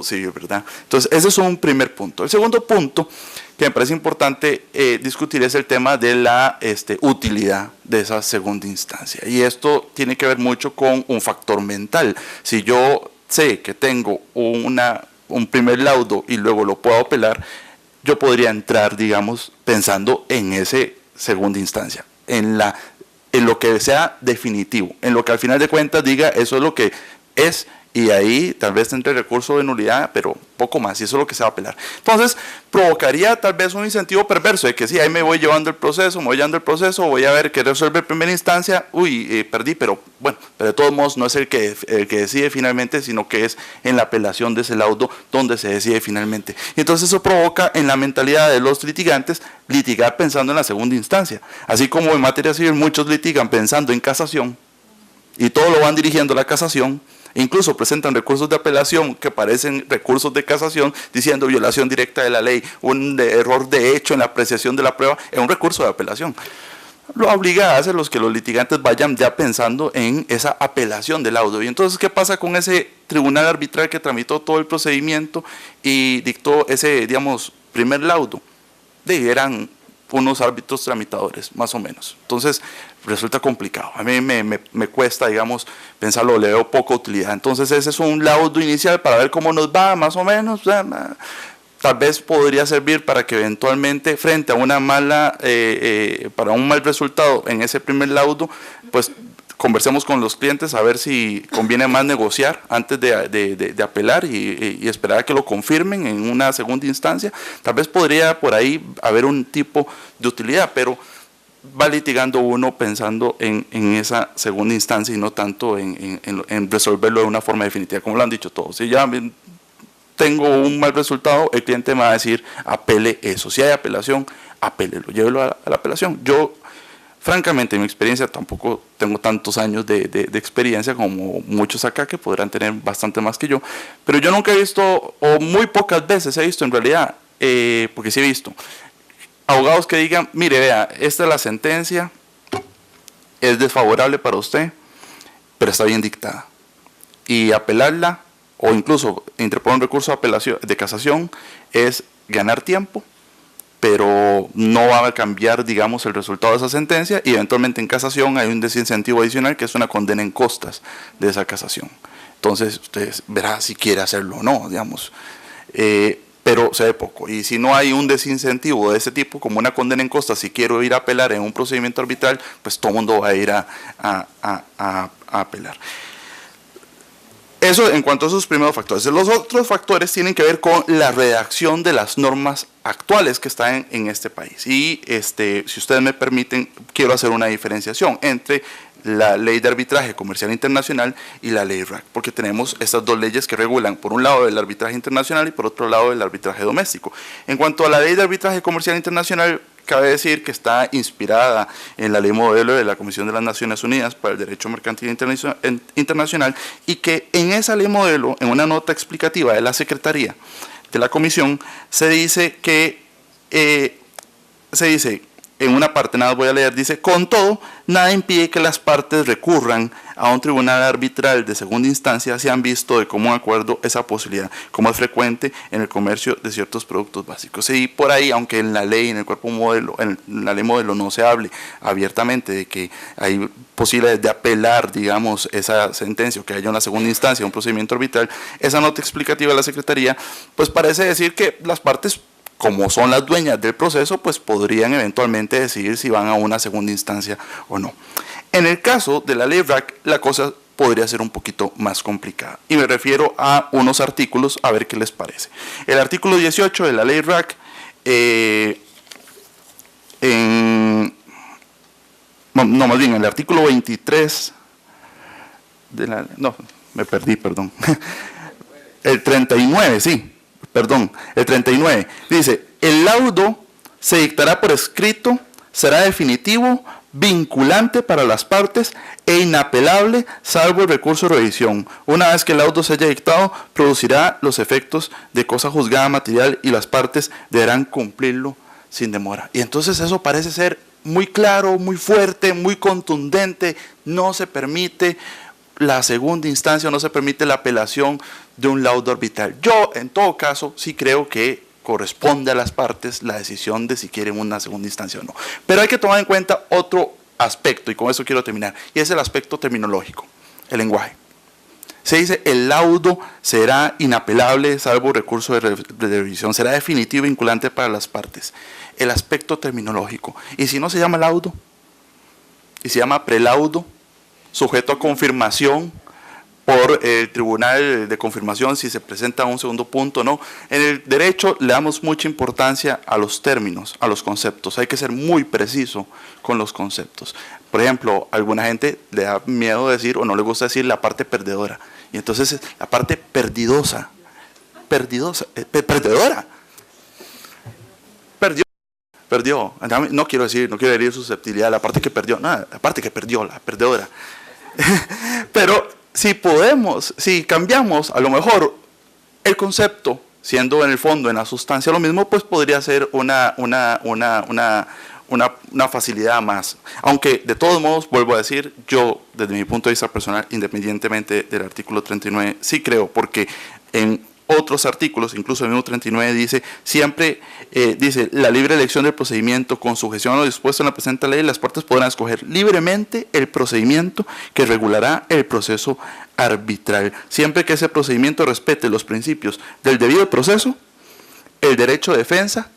civil, ¿verdad? Entonces, ese es un primer punto. El segundo punto que me parece importante discutir es el tema de la utilidad de esa segunda instancia. Y esto tiene que ver mucho con un factor mental. Si yo sé que tengo un primer laudo y luego lo puedo apelar, yo podría entrar, digamos, pensando en esa segunda instancia, en lo que sea definitivo, en lo que al final de cuentas diga eso es lo que es, y ahí tal vez entre el recurso de nulidad, pero poco más, y eso es lo que se va a apelar. Entonces, provocaría tal vez un incentivo perverso de que sí, ahí me voy llevando el proceso, voy a ver que resuelve en primera instancia, perdí, pero bueno, pero de todos modos no es el que decide finalmente, sino que es en la apelación de ese laudo donde se decide finalmente. Y entonces eso provoca en la mentalidad de los litigantes litigar pensando en la segunda instancia, así como en materia civil muchos litigan pensando en casación y todo lo van dirigiendo a la casación. Incluso presentan recursos de apelación que parecen recursos de casación, diciendo violación directa de la ley, un error de hecho en la apreciación de la prueba, es un recurso de apelación. lo obliga a hacer que los litigantes vayan ya pensando en esa apelación del laudo. Y entonces, ¿qué pasa con ese tribunal arbitral que tramitó todo el procedimiento y dictó ese, digamos, primer laudo? Eran unos árbitros tramitadores, más o menos. Entonces, resulta complicado. A mí me cuesta, digamos, pensarlo, le veo poca utilidad. Entonces, ese es un laudo inicial para ver cómo nos va, más o menos. Tal vez podría servir para que eventualmente, frente a una para un mal resultado en ese primer laudo, pues conversemos con los clientes a ver si conviene más negociar antes de apelar y esperar a que lo confirmen en una segunda instancia. Tal vez podría por ahí haber un tipo de utilidad, pero va litigando uno pensando en esa segunda instancia y no tanto en resolverlo de una forma definitiva, como lo han dicho todos. Si ya tengo un mal resultado, el cliente me va a decir, apele eso. Si hay apelación, apélelo, llévelo a la apelación. Yo, francamente, en mi experiencia, tampoco tengo tantos años de experiencia como muchos acá que podrán tener bastante más que yo, pero yo nunca he visto, o muy pocas veces he visto en realidad, porque sí he visto, abogados que digan, mire, vea, esta es la sentencia, es desfavorable para usted, pero está bien dictada. Y apelarla, o incluso interponer un recurso de apelación, de casación, es ganar tiempo, pero no va a cambiar, digamos, el resultado de esa sentencia, y eventualmente en casación hay un desincentivo adicional que es una condena en costas de esa casación. Entonces, ustedes verán si quiere hacerlo o no, digamos, pero se ve poco. Y si no hay un desincentivo de ese tipo, como una condena en costas, si quiero ir a apelar en un procedimiento arbitral, pues todo el mundo va a ir a apelar. Eso en cuanto a esos primeros factores. Los otros factores tienen que ver con la redacción de las normas actuales que están en este país. Y si ustedes me permiten, quiero hacer una diferenciación entre la Ley de Arbitraje Comercial Internacional y la Ley RAC, porque tenemos estas dos leyes que regulan, por un lado, el arbitraje internacional y por otro lado, el arbitraje doméstico. En cuanto a la Ley de Arbitraje Comercial Internacional, cabe decir que está inspirada en la ley modelo de la Comisión de las Naciones Unidas para el Derecho Mercantil Internacional, y que en esa ley modelo, en una nota explicativa de la Secretaría de la Comisión, se dice que, en una parte, nada voy a leer, dice, con todo, nada impide que las partes recurran a un tribunal arbitral de segunda instancia si han visto de común acuerdo esa posibilidad, como es frecuente en el comercio de ciertos productos básicos. Y por ahí, aunque en la ley, en el cuerpo modelo, en la ley modelo no se hable abiertamente de que hay posibilidades de apelar, digamos, esa sentencia o que haya una segunda instancia, un procedimiento arbitral, esa nota explicativa de la Secretaría, pues parece decir que las partes, como son las dueñas del proceso, pues podrían eventualmente decidir si van a una segunda instancia o no. En el caso de la ley RAC, la cosa podría ser un poquito más complicada. Y me refiero a unos artículos, a ver qué les parece. El artículo 18 de la ley RAC, más bien el artículo 23 de la... No, me perdí, perdón. El 39, sí. Perdón, el 39, dice, el laudo se dictará por escrito, será definitivo, vinculante para las partes e inapelable salvo el recurso de revisión. Una vez que el laudo se haya dictado, producirá los efectos de cosa juzgada material y las partes deberán cumplirlo sin demora. Y entonces eso parece ser muy claro, muy fuerte, muy contundente, no se permite la segunda instancia, no se permite la apelación de un laudo arbitral. Yo, en todo caso, sí creo que corresponde a las partes la decisión de si quieren una segunda instancia o no. Pero hay que tomar en cuenta otro aspecto, y con eso quiero terminar, y es el aspecto terminológico, el lenguaje. Se dice, el laudo será inapelable salvo recurso de revisión, será definitivo y vinculante para las partes. El aspecto terminológico. ¿Y si no se llama laudo? ¿Y se llama prelaudo? Sujeto a confirmación por el tribunal de confirmación si se presenta un segundo punto o no. En el derecho le damos mucha importancia a los términos, a los conceptos. Hay que ser muy preciso con los conceptos. Por ejemplo, a alguna gente le da miedo decir o no le gusta decir la parte perdedora. Y entonces la parte perdidosa. Perdedora. Perdió. No quiero herir susceptibilidad. La parte que perdió. No, la parte que perdió, la perdedora. Pero si cambiamos a lo mejor el concepto, siendo en el fondo, en la sustancia lo mismo, pues podría ser una una facilidad más. Aunque de todos modos, vuelvo a decir, yo desde mi punto de vista personal, independientemente del artículo 39, sí creo, porque en otros artículos, incluso el mismo 39 dice, siempre dice, la libre elección del procedimiento con sujeción a lo dispuesto en la presente ley, las partes podrán escoger libremente el procedimiento que regulará el proceso arbitral, siempre que ese procedimiento respete los principios del debido proceso, el derecho de defensa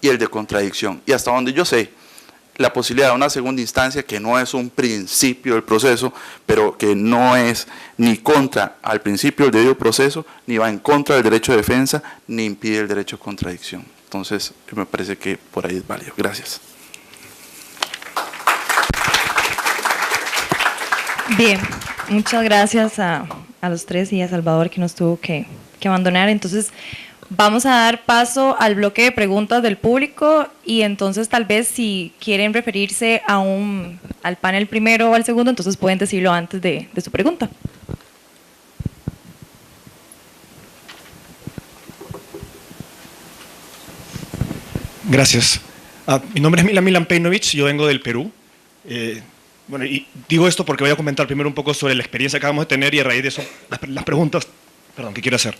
y el de contradicción. Y hasta donde yo sé, la posibilidad de una segunda instancia, que no es un principio del proceso, pero que no es ni contra al principio del debido proceso, ni va en contra del derecho de defensa, ni impide el derecho de contradicción. Entonces, me parece que por ahí es válido. Gracias. Bien, muchas gracias a los tres y a Salvador, que nos tuvo que abandonar. Entonces, vamos a dar paso al bloque de preguntas del público, y entonces tal vez si quieren referirse al panel primero o al segundo, entonces pueden decirlo antes de su pregunta. Gracias. Mi nombre es Milan Pejnovic, yo vengo del Perú. Bueno, y digo esto porque voy a comentar primero un poco sobre la experiencia que acabamos de tener, y a raíz de eso las preguntas que quiero hacer.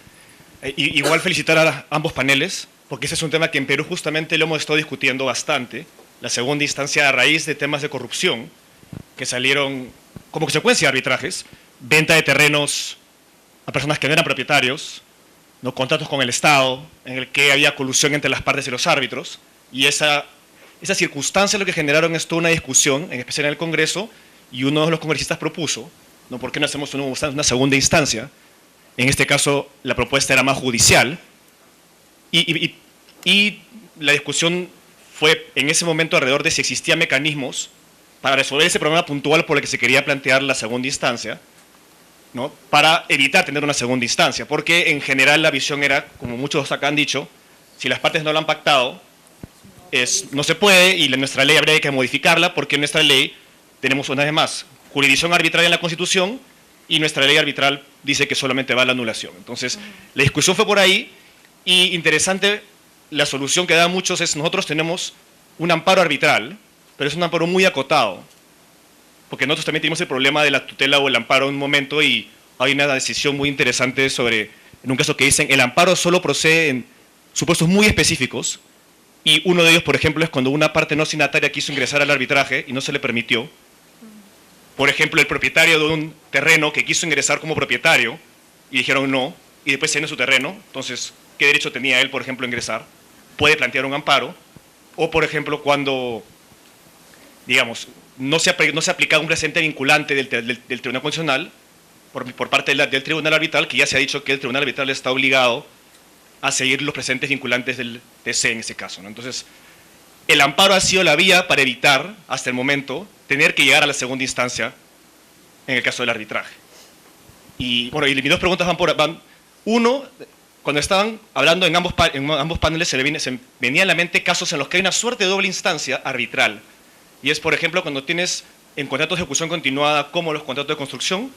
Igual felicitar a ambos paneles, porque ese es un tema que en Perú justamente lo hemos estado discutiendo bastante, la segunda instancia a raíz de temas de corrupción que salieron como consecuencia de arbitrajes, venta de terrenos a personas que no eran propietarios, ¿no? Contratos con el Estado, en el que había colusión entre las partes y los árbitros, y esa circunstancia lo que generaron es toda una discusión, en especial en el Congreso, y uno de los congresistas propuso, ¿no? ¿Por qué no hacemos una segunda instancia? En este caso, la propuesta era más judicial, y la discusión fue en ese momento alrededor de si existían mecanismos para resolver ese problema puntual por el que se quería plantear la segunda instancia, ¿no? Para evitar tener una segunda instancia, porque en general la visión era, como muchos acá han dicho, si las partes no lo han pactado, no se puede, y nuestra ley habría que modificarla, porque en nuestra ley tenemos, una vez más, jurisdicción arbitral en la Constitución, y nuestra ley arbitral dice que solamente va a la anulación. Entonces, la discusión fue por ahí, y interesante, la solución que dan muchos es, nosotros tenemos un amparo arbitral, pero es un amparo muy acotado, porque nosotros también tenemos el problema de la tutela o el amparo en un momento, y hay una decisión muy interesante sobre, en un caso que dicen, el amparo solo procede en supuestos muy específicos, y uno de ellos, por ejemplo, es cuando una parte no signataria quiso ingresar al arbitraje y no se le permitió. Por ejemplo, el propietario de un terreno que quiso ingresar como propietario y dijeron no, y después se tiene su terreno, entonces, ¿qué derecho tenía él, por ejemplo, a ingresar? Puede plantear un amparo. O, por ejemplo, cuando, digamos, no se ha aplicado un precedente vinculante del Tribunal Constitucional por parte del Tribunal Arbitral, que ya se ha dicho que el Tribunal Arbitral está obligado a seguir los precedentes vinculantes del TC en ese caso, ¿no? Entonces, el amparo ha sido la vía para evitar, hasta el momento, tener que llegar a la segunda instancia en el caso del arbitraje. Y bueno, y mis dos preguntas van. Uno, cuando estaban hablando en ambos paneles, se venía a la mente casos en los que hay una suerte de doble instancia arbitral. Y es, por ejemplo, cuando tienes en contratos de ejecución continuada, como los contratos de construcción,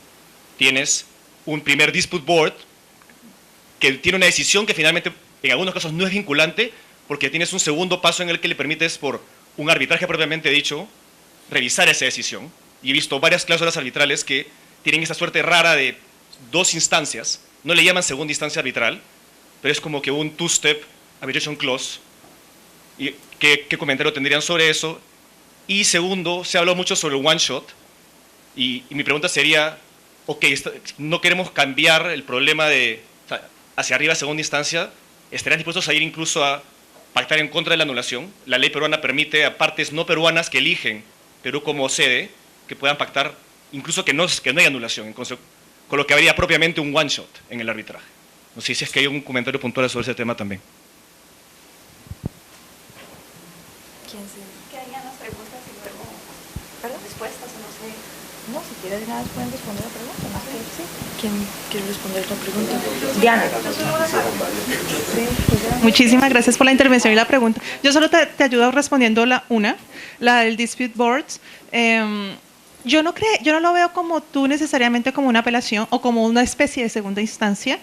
tienes un primer dispute board que tiene una decisión que finalmente, en algunos casos, no es vinculante, porque tienes un segundo paso en el que le permites, por un arbitraje propiamente dicho, revisar esa decisión. Y he visto varias cláusulas arbitrales que tienen esa suerte rara de dos instancias, no le llaman segunda instancia arbitral, pero es como que un two-step arbitration clause. ¿Y qué comentario tendrían sobre eso? Y segundo, se habló mucho sobre el one shot, y mi pregunta sería, ok, no queremos cambiar el problema de hacia arriba a segunda instancia, ¿estarían dispuestos a ir incluso a pactar en contra de la anulación? La ley peruana permite a partes no peruanas que eligen Perú como sede, que puedan pactar incluso que no hay anulación, con lo que habría propiamente un one shot en el arbitraje. No sé si es que hay un comentario puntual sobre ese tema también. ¿Qué harían las preguntas y luego las respuestas? No sé. No, si quieres nada pueden responder la pregunta. No sé. Sí. ¿Quién quiere responder la pregunta? Diana. Muchísimas gracias por la intervención y la pregunta. Yo solo te ayudo respondiendo la del dispute boards. Yo no lo veo como tú necesariamente como una apelación o como una especie de segunda instancia,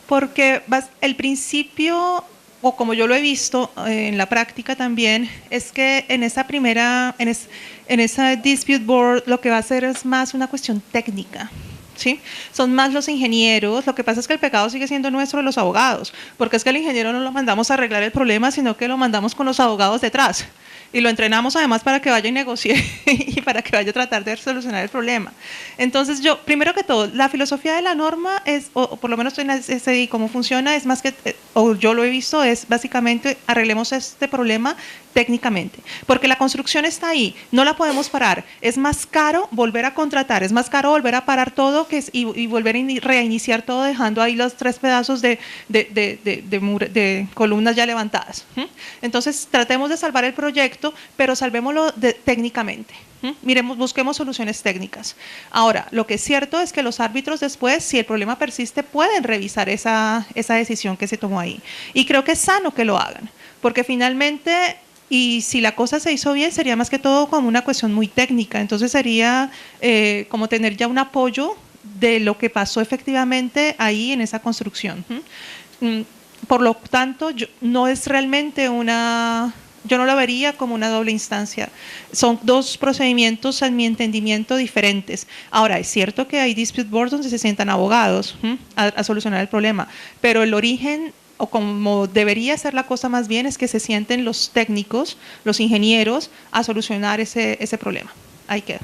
porque el principio o como yo lo he visto en la práctica también, es que en esa en esa dispute board lo que va a hacer es más una cuestión técnica. ¿Sí? Son más los ingenieros. Lo que pasa es que el pecado sigue siendo nuestro de los abogados, porque es que el ingeniero no lo mandamos a arreglar el problema, sino que lo mandamos con los abogados detrás. Y lo entrenamos además para que vaya y negocie y para que vaya a tratar de solucionar el problema. Entonces yo, primero que todo, la filosofía de la norma es, o por lo menos en la SDI, cómo funciona, es más que, o yo lo he visto, es básicamente arreglemos este problema técnicamente. Porque la construcción está ahí, no la podemos parar. Es más caro volver a contratar, es más caro volver a parar todo y volver a reiniciar todo dejando ahí los 3 pedazos de columnas ya levantadas. Entonces tratemos de salvar el proyecto, pero salvémoslo técnicamente. Busquemos soluciones técnicas. Ahora, lo que es cierto es que los árbitros después, si el problema persiste, pueden revisar esa decisión que se tomó ahí. Y creo que es sano que lo hagan, porque finalmente, y si la cosa se hizo bien, sería más que todo como una cuestión muy técnica. Entonces sería como tener ya un apoyo de lo que pasó efectivamente ahí en esa construcción. Por lo tanto, no es realmente yo no lo vería como una doble instancia. Son 2 procedimientos, en mi entendimiento, diferentes. Ahora, es cierto que hay dispute boards donde se sientan abogados a solucionar el problema, pero el origen, o como debería ser la cosa más bien, es que se sienten los técnicos, los ingenieros, a solucionar ese problema. Ahí queda.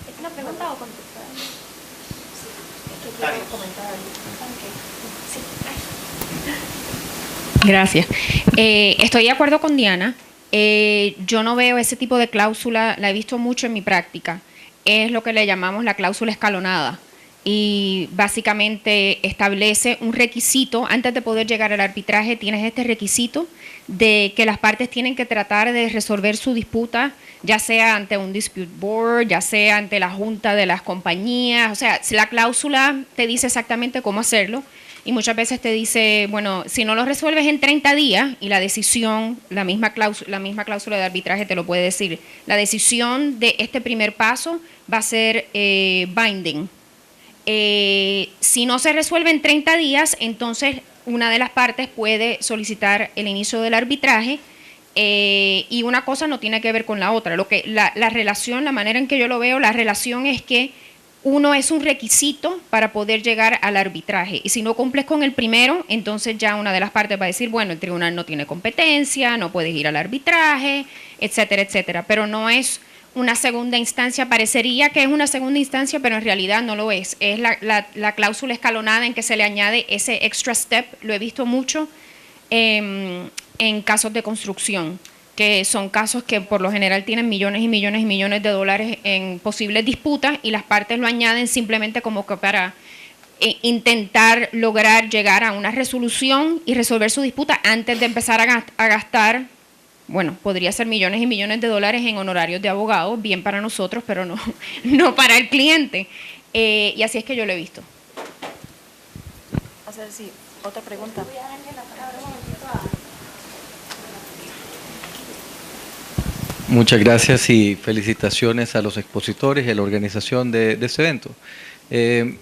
¿Es una pregunta o contestar? Sí, es que quiero comentar algo. Gracias. Estoy de acuerdo con Diana. Yo no veo ese tipo de cláusula, la he visto mucho en mi práctica. Es lo que le llamamos la cláusula escalonada. Y básicamente establece un requisito. Antes de poder llegar al arbitraje, tienes este requisito de que las partes tienen que tratar de resolver su disputa, ya sea ante un dispute board, ya sea ante la junta de las compañías. O sea, si la cláusula te dice exactamente cómo hacerlo. Y muchas veces te dice, bueno, si no lo resuelves en 30 días, y la decisión, la misma cláusula de arbitraje te lo puede decir, la decisión de este primer paso va a ser binding. Si no se resuelve en 30 días, entonces una de las partes puede solicitar el inicio del arbitraje, y una cosa no tiene que ver con la otra. La relación, la manera en que yo lo veo, la relación es que uno es un requisito para poder llegar al arbitraje, y si no cumples con el primero, entonces ya una de las partes va a decir, bueno, el tribunal no tiene competencia, no puedes ir al arbitraje, etcétera, etcétera. Pero no es una segunda instancia. Parecería que es una segunda instancia, pero en realidad no lo es. Es la cláusula escalonada en que se le añade ese extra step. Lo he visto mucho en casos de construcción, que son casos que por lo general tienen millones y millones y millones de dólares en posibles disputas, y las partes lo añaden simplemente como que para intentar lograr llegar a una resolución y resolver su disputa antes de empezar a gastar, bueno, podría ser millones y millones de dólares en honorarios de abogados, bien para nosotros, pero no para el cliente. Y así es que yo lo he visto. O sea, sí, otra pregunta. Muchas gracias y felicitaciones a los expositores y a la organización de este evento.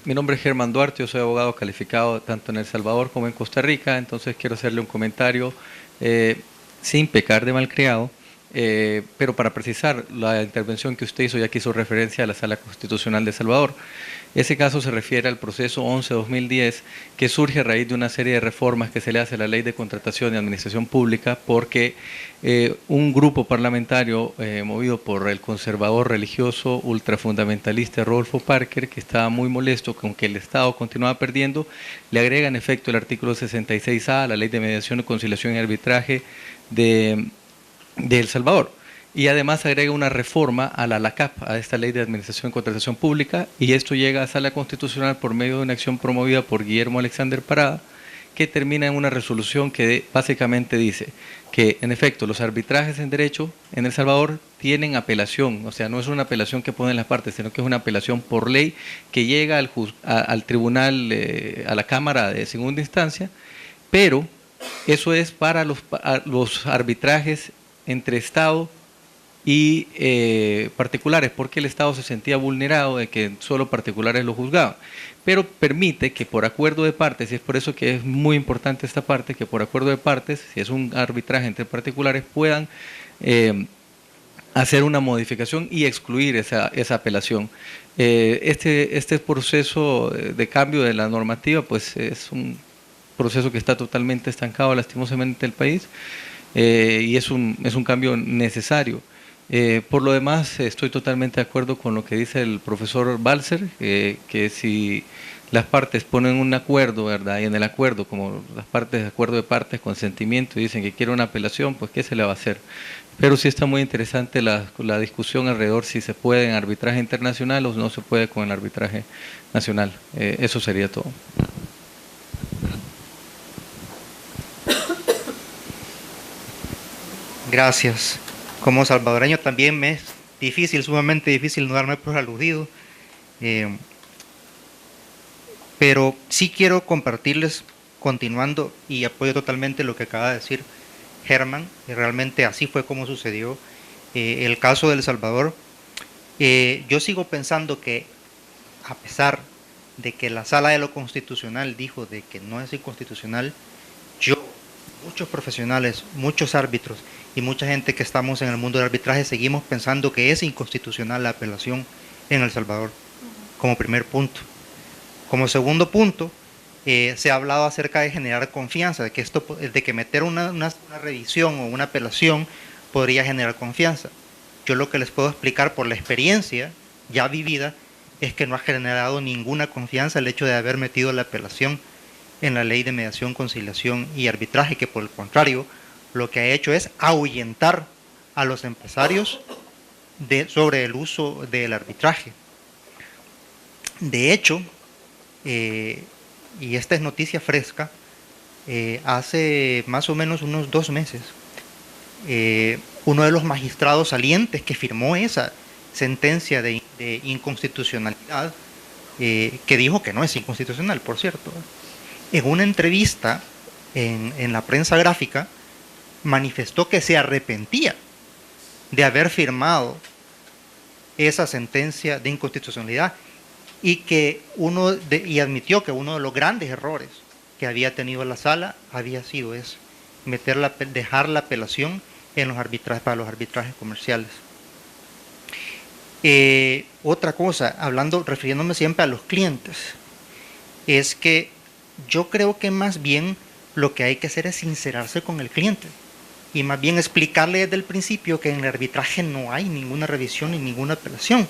Mi nombre es Germán Duarte, yo soy abogado calificado tanto en El Salvador como en Costa Rica, entonces quiero hacerle un comentario sin pecar de malcriado, pero para precisar la intervención que usted hizo, ya que hizo referencia a la Sala Constitucional de El Salvador. Ese caso se refiere al proceso 11-2010, que surge a raíz de una serie de reformas que se le hace a la Ley de Contratación y Administración Pública, porque un grupo parlamentario movido por el conservador religioso ultrafundamentalista Rodolfo Parker, que estaba muy molesto con que el Estado continuaba perdiendo, le agrega en efecto el artículo 66A a la Ley de Mediación, Conciliación y Arbitraje de El Salvador. Y además agrega una reforma a la LACAP, a esta Ley de Administración y Contratación Pública, y esto llega a Sala Constitucional por medio de una acción promovida por Guillermo Alexander Parada, que termina en una resolución que básicamente dice que, en efecto, los arbitrajes en derecho en El Salvador tienen apelación, o sea, no es una apelación que ponen las partes, sino que es una apelación por ley que llega al tribunal, a la Cámara de Segunda Instancia, pero eso es para los arbitrajes entre Estado y particulares, porque el Estado se sentía vulnerado de que solo particulares lo juzgaban. Pero permite que por acuerdo de partes, y es por eso que es muy importante esta parte, que por acuerdo de partes, si es un arbitraje entre particulares, puedan hacer una modificación y excluir esa apelación. Este proceso de cambio de la normativa pues es un proceso que está totalmente estancado lastimosamente en el país, y es un cambio necesario. Por lo demás, estoy totalmente de acuerdo con lo que dice el profesor Balcer, que si las partes ponen un acuerdo, ¿verdad? Y en el acuerdo, como las partes de acuerdo de partes, consentimiento, y dicen que quieren una apelación, pues ¿qué se le va a hacer? Pero sí está muy interesante la discusión alrededor si se puede en arbitraje internacional o no se puede con el arbitraje nacional. Eso sería todo. Gracias. Como salvadoreño también me es difícil, sumamente difícil no darme por aludido, pero sí quiero compartirles, continuando, y apoyo totalmente lo que acaba de decir Germán, y realmente así fue como sucedió el caso de El Salvador. Yo sigo pensando que, a pesar de que la Sala de lo Constitucional dijo de que no es inconstitucional, muchos profesionales, muchos árbitros y mucha gente que estamos en el mundo del arbitraje seguimos pensando que es inconstitucional la apelación en El Salvador, como primer punto. Como segundo punto, se ha hablado acerca de generar confianza, de que meter una revisión o una apelación podría generar confianza. Yo lo que les puedo explicar por la experiencia ya vivida es que no ha generado ninguna confianza el hecho de haber metido la apelación en la Ley de Mediación, Conciliación y Arbitraje, que por el contrario lo que ha hecho es ahuyentar a los empresarios sobre el uso del arbitraje. De hecho, y esta es noticia fresca, hace más o menos unos 2 meses, uno de los magistrados salientes que firmó esa sentencia de inconstitucionalidad, que dijo que no es inconstitucional, por cierto, en una entrevista en la prensa gráfica, manifestó que se arrepentía de haber firmado esa sentencia de inconstitucionalidad y admitió que uno de los grandes errores que había tenido la sala había sido ese, dejar la apelación en los arbitrajes, para los arbitrajes comerciales. Otra cosa, refiriéndome siempre a los clientes, es que yo creo que más bien lo que hay que hacer es sincerarse con el cliente y más bien explicarle desde el principio que en el arbitraje no hay ninguna revisión ni ninguna apelación.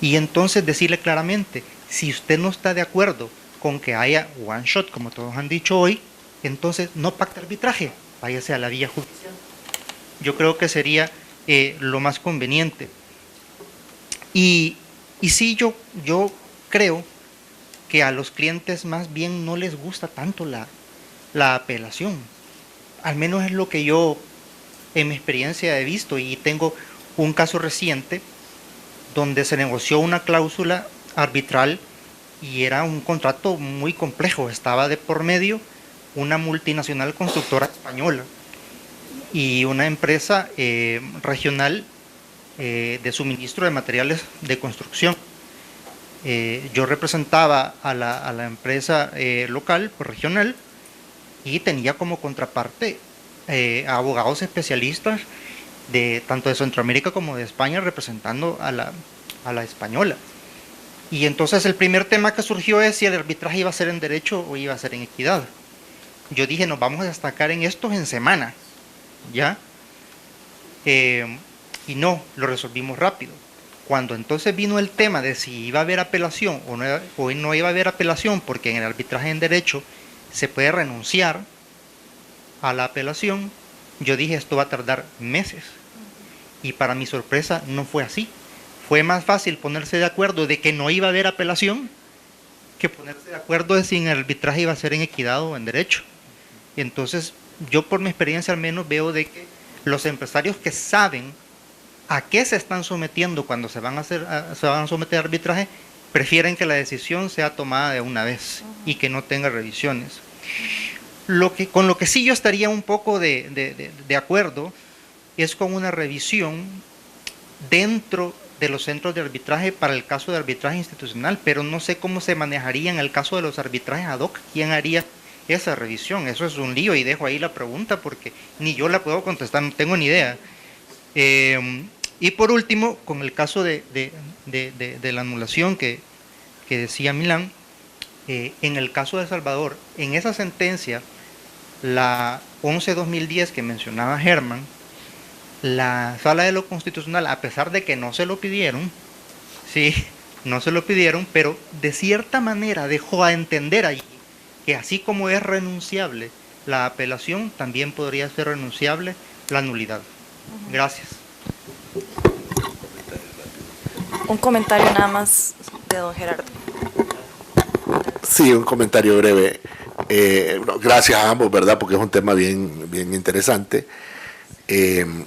Y entonces decirle claramente, si usted no está de acuerdo con que haya one shot, como todos han dicho hoy, entonces no pacte arbitraje, váyase a la vía judicial. Yo creo que sería lo más conveniente. Y sí, yo creo que a los clientes más bien no les gusta tanto la apelación. Al menos es lo que yo en mi experiencia he visto, y tengo un caso reciente donde se negoció una cláusula arbitral y era un contrato muy complejo. Estaba de por medio una multinacional constructora española y una empresa regional de suministro de materiales de construcción. Yo representaba a la empresa local, regional, y tenía como contraparte abogados especialistas tanto de Centroamérica como de España, representando a la española. Y entonces el primer tema que surgió es si el arbitraje iba a ser en derecho o iba a ser en equidad. Yo dije, nos vamos a destacar en estos en semana, ¿ya? Y no, lo resolvimos rápido. Cuando entonces vino el tema de si iba a haber apelación o no iba a haber apelación, porque en el arbitraje en derecho se puede renunciar a la apelación, yo dije, esto va a tardar meses. Y para mi sorpresa no fue así. Fue más fácil ponerse de acuerdo de que no iba a haber apelación que ponerse de acuerdo de si el arbitraje iba a ser en equidad o en derecho. Y entonces yo, por mi experiencia al menos, veo de que los empresarios que saben a qué se están sometiendo cuando se van a someter a arbitraje, prefieren que la decisión sea tomada de una vez y que no tenga revisiones. Con lo que sí yo estaría un poco de acuerdo es con una revisión dentro de los centros de arbitraje para el caso de arbitraje institucional, pero no sé cómo se manejaría en el caso de los arbitrajes ad hoc. ¿Quién haría esa revisión? Eso es un lío y dejo ahí la pregunta porque ni yo la puedo contestar, no tengo ni idea. Y por último, con el caso de la anulación que decía Milán, en el caso de El Salvador, en esa sentencia, la 11-2010 que mencionaba Germán, la Sala de lo Constitucional, a pesar de que no se lo pidieron, sí, no se lo pidieron, pero de cierta manera dejó a entender allí que así como es renunciable la apelación, también podría ser renunciable la nulidad. Gracias. Un comentario nada más de don Gerardo. Sí, un comentario breve. Gracias a ambos, ¿verdad? Porque es un tema bien interesante. El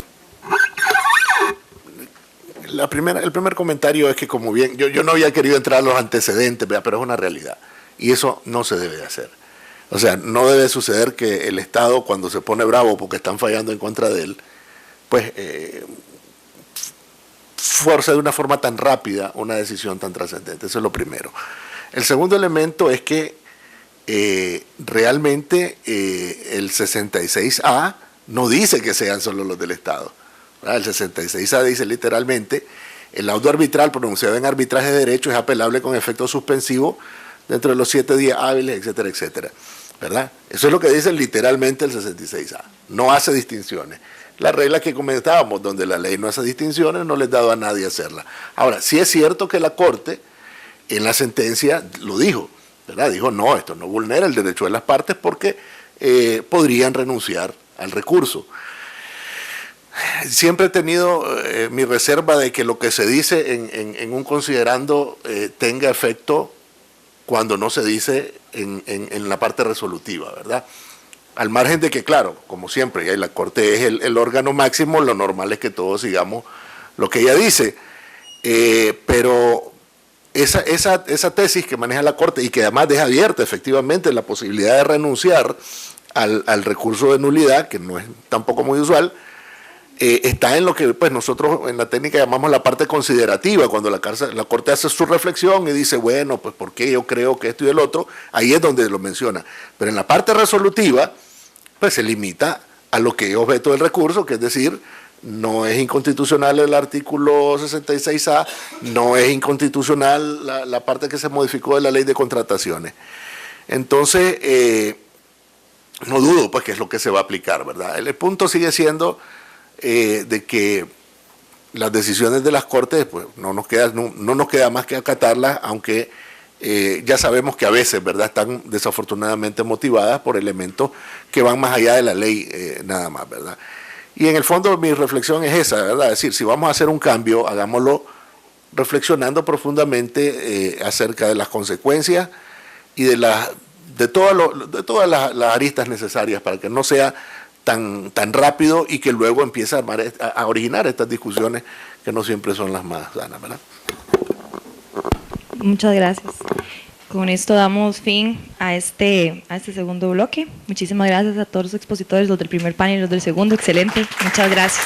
primer comentario es que, como bien, yo no había querido entrar a los antecedentes, ¿verdad? Pero es una realidad. Y eso no se debe de hacer. O sea, no debe suceder que el Estado, cuando se pone bravo porque están fallando en contra de él, pues fuerza de una forma tan rápida una decisión tan trascendente. Eso es lo primero. El segundo elemento es que realmente el 66A no dice que sean solo los del Estado. ¿Verdad? El 66A dice literalmente: el laudo arbitral pronunciado en arbitraje de derecho es apelable con efecto suspensivo dentro de los 7 días hábiles, etcétera, etcétera. ¿Verdad? Eso es lo que dice literalmente el 66A. No hace distinciones. La regla que comentábamos, donde la ley no hace distinciones, no les ha dado a nadie hacerla. Ahora, sí es cierto que la Corte en la sentencia lo dijo, ¿verdad? Dijo: no, esto no vulnera el derecho de las partes porque podrían renunciar al recurso. Siempre he tenido mi reserva de que lo que se dice en un considerando tenga efecto cuando no se dice en la parte resolutiva, ¿verdad? Al margen de que, claro, como siempre, y la Corte es el órgano máximo, lo normal es que todos sigamos lo que ella dice, pero esa tesis que maneja la Corte y que además deja abierta efectivamente la posibilidad de renunciar al recurso de nulidad, que no es tampoco muy usual, está en lo que pues nosotros en la técnica llamamos la parte considerativa, cuando la Corte hace su reflexión y dice: bueno, pues ¿por qué yo creo que esto y el otro? Ahí es donde lo menciona. Pero en la parte resolutiva, pues se limita a lo que es objeto del recurso, que es decir, no es inconstitucional el artículo 66A, no es inconstitucional la parte que se modificó de la ley de contrataciones. Entonces, no dudo pues que es lo que se va a aplicar, ¿verdad? El punto sigue siendo de que las decisiones de las Cortes pues no nos queda más que acatarlas, aunque ya sabemos que a veces, ¿verdad?, están desafortunadamente motivadas por elementos que van más allá de la ley nada más, ¿verdad? Y en el fondo mi reflexión es esa, ¿verdad? Es decir, si vamos a hacer un cambio, hagámoslo reflexionando profundamente acerca de las consecuencias y de todas las aristas necesarias para que no sea tan rápido y que luego empiece a originar estas discusiones que no siempre son las más sanas, ¿verdad? Muchas gracias. Con esto damos fin a este segundo bloque. Muchísimas gracias a todos los expositores, los del primer panel y los del segundo. Excelente. Muchas gracias.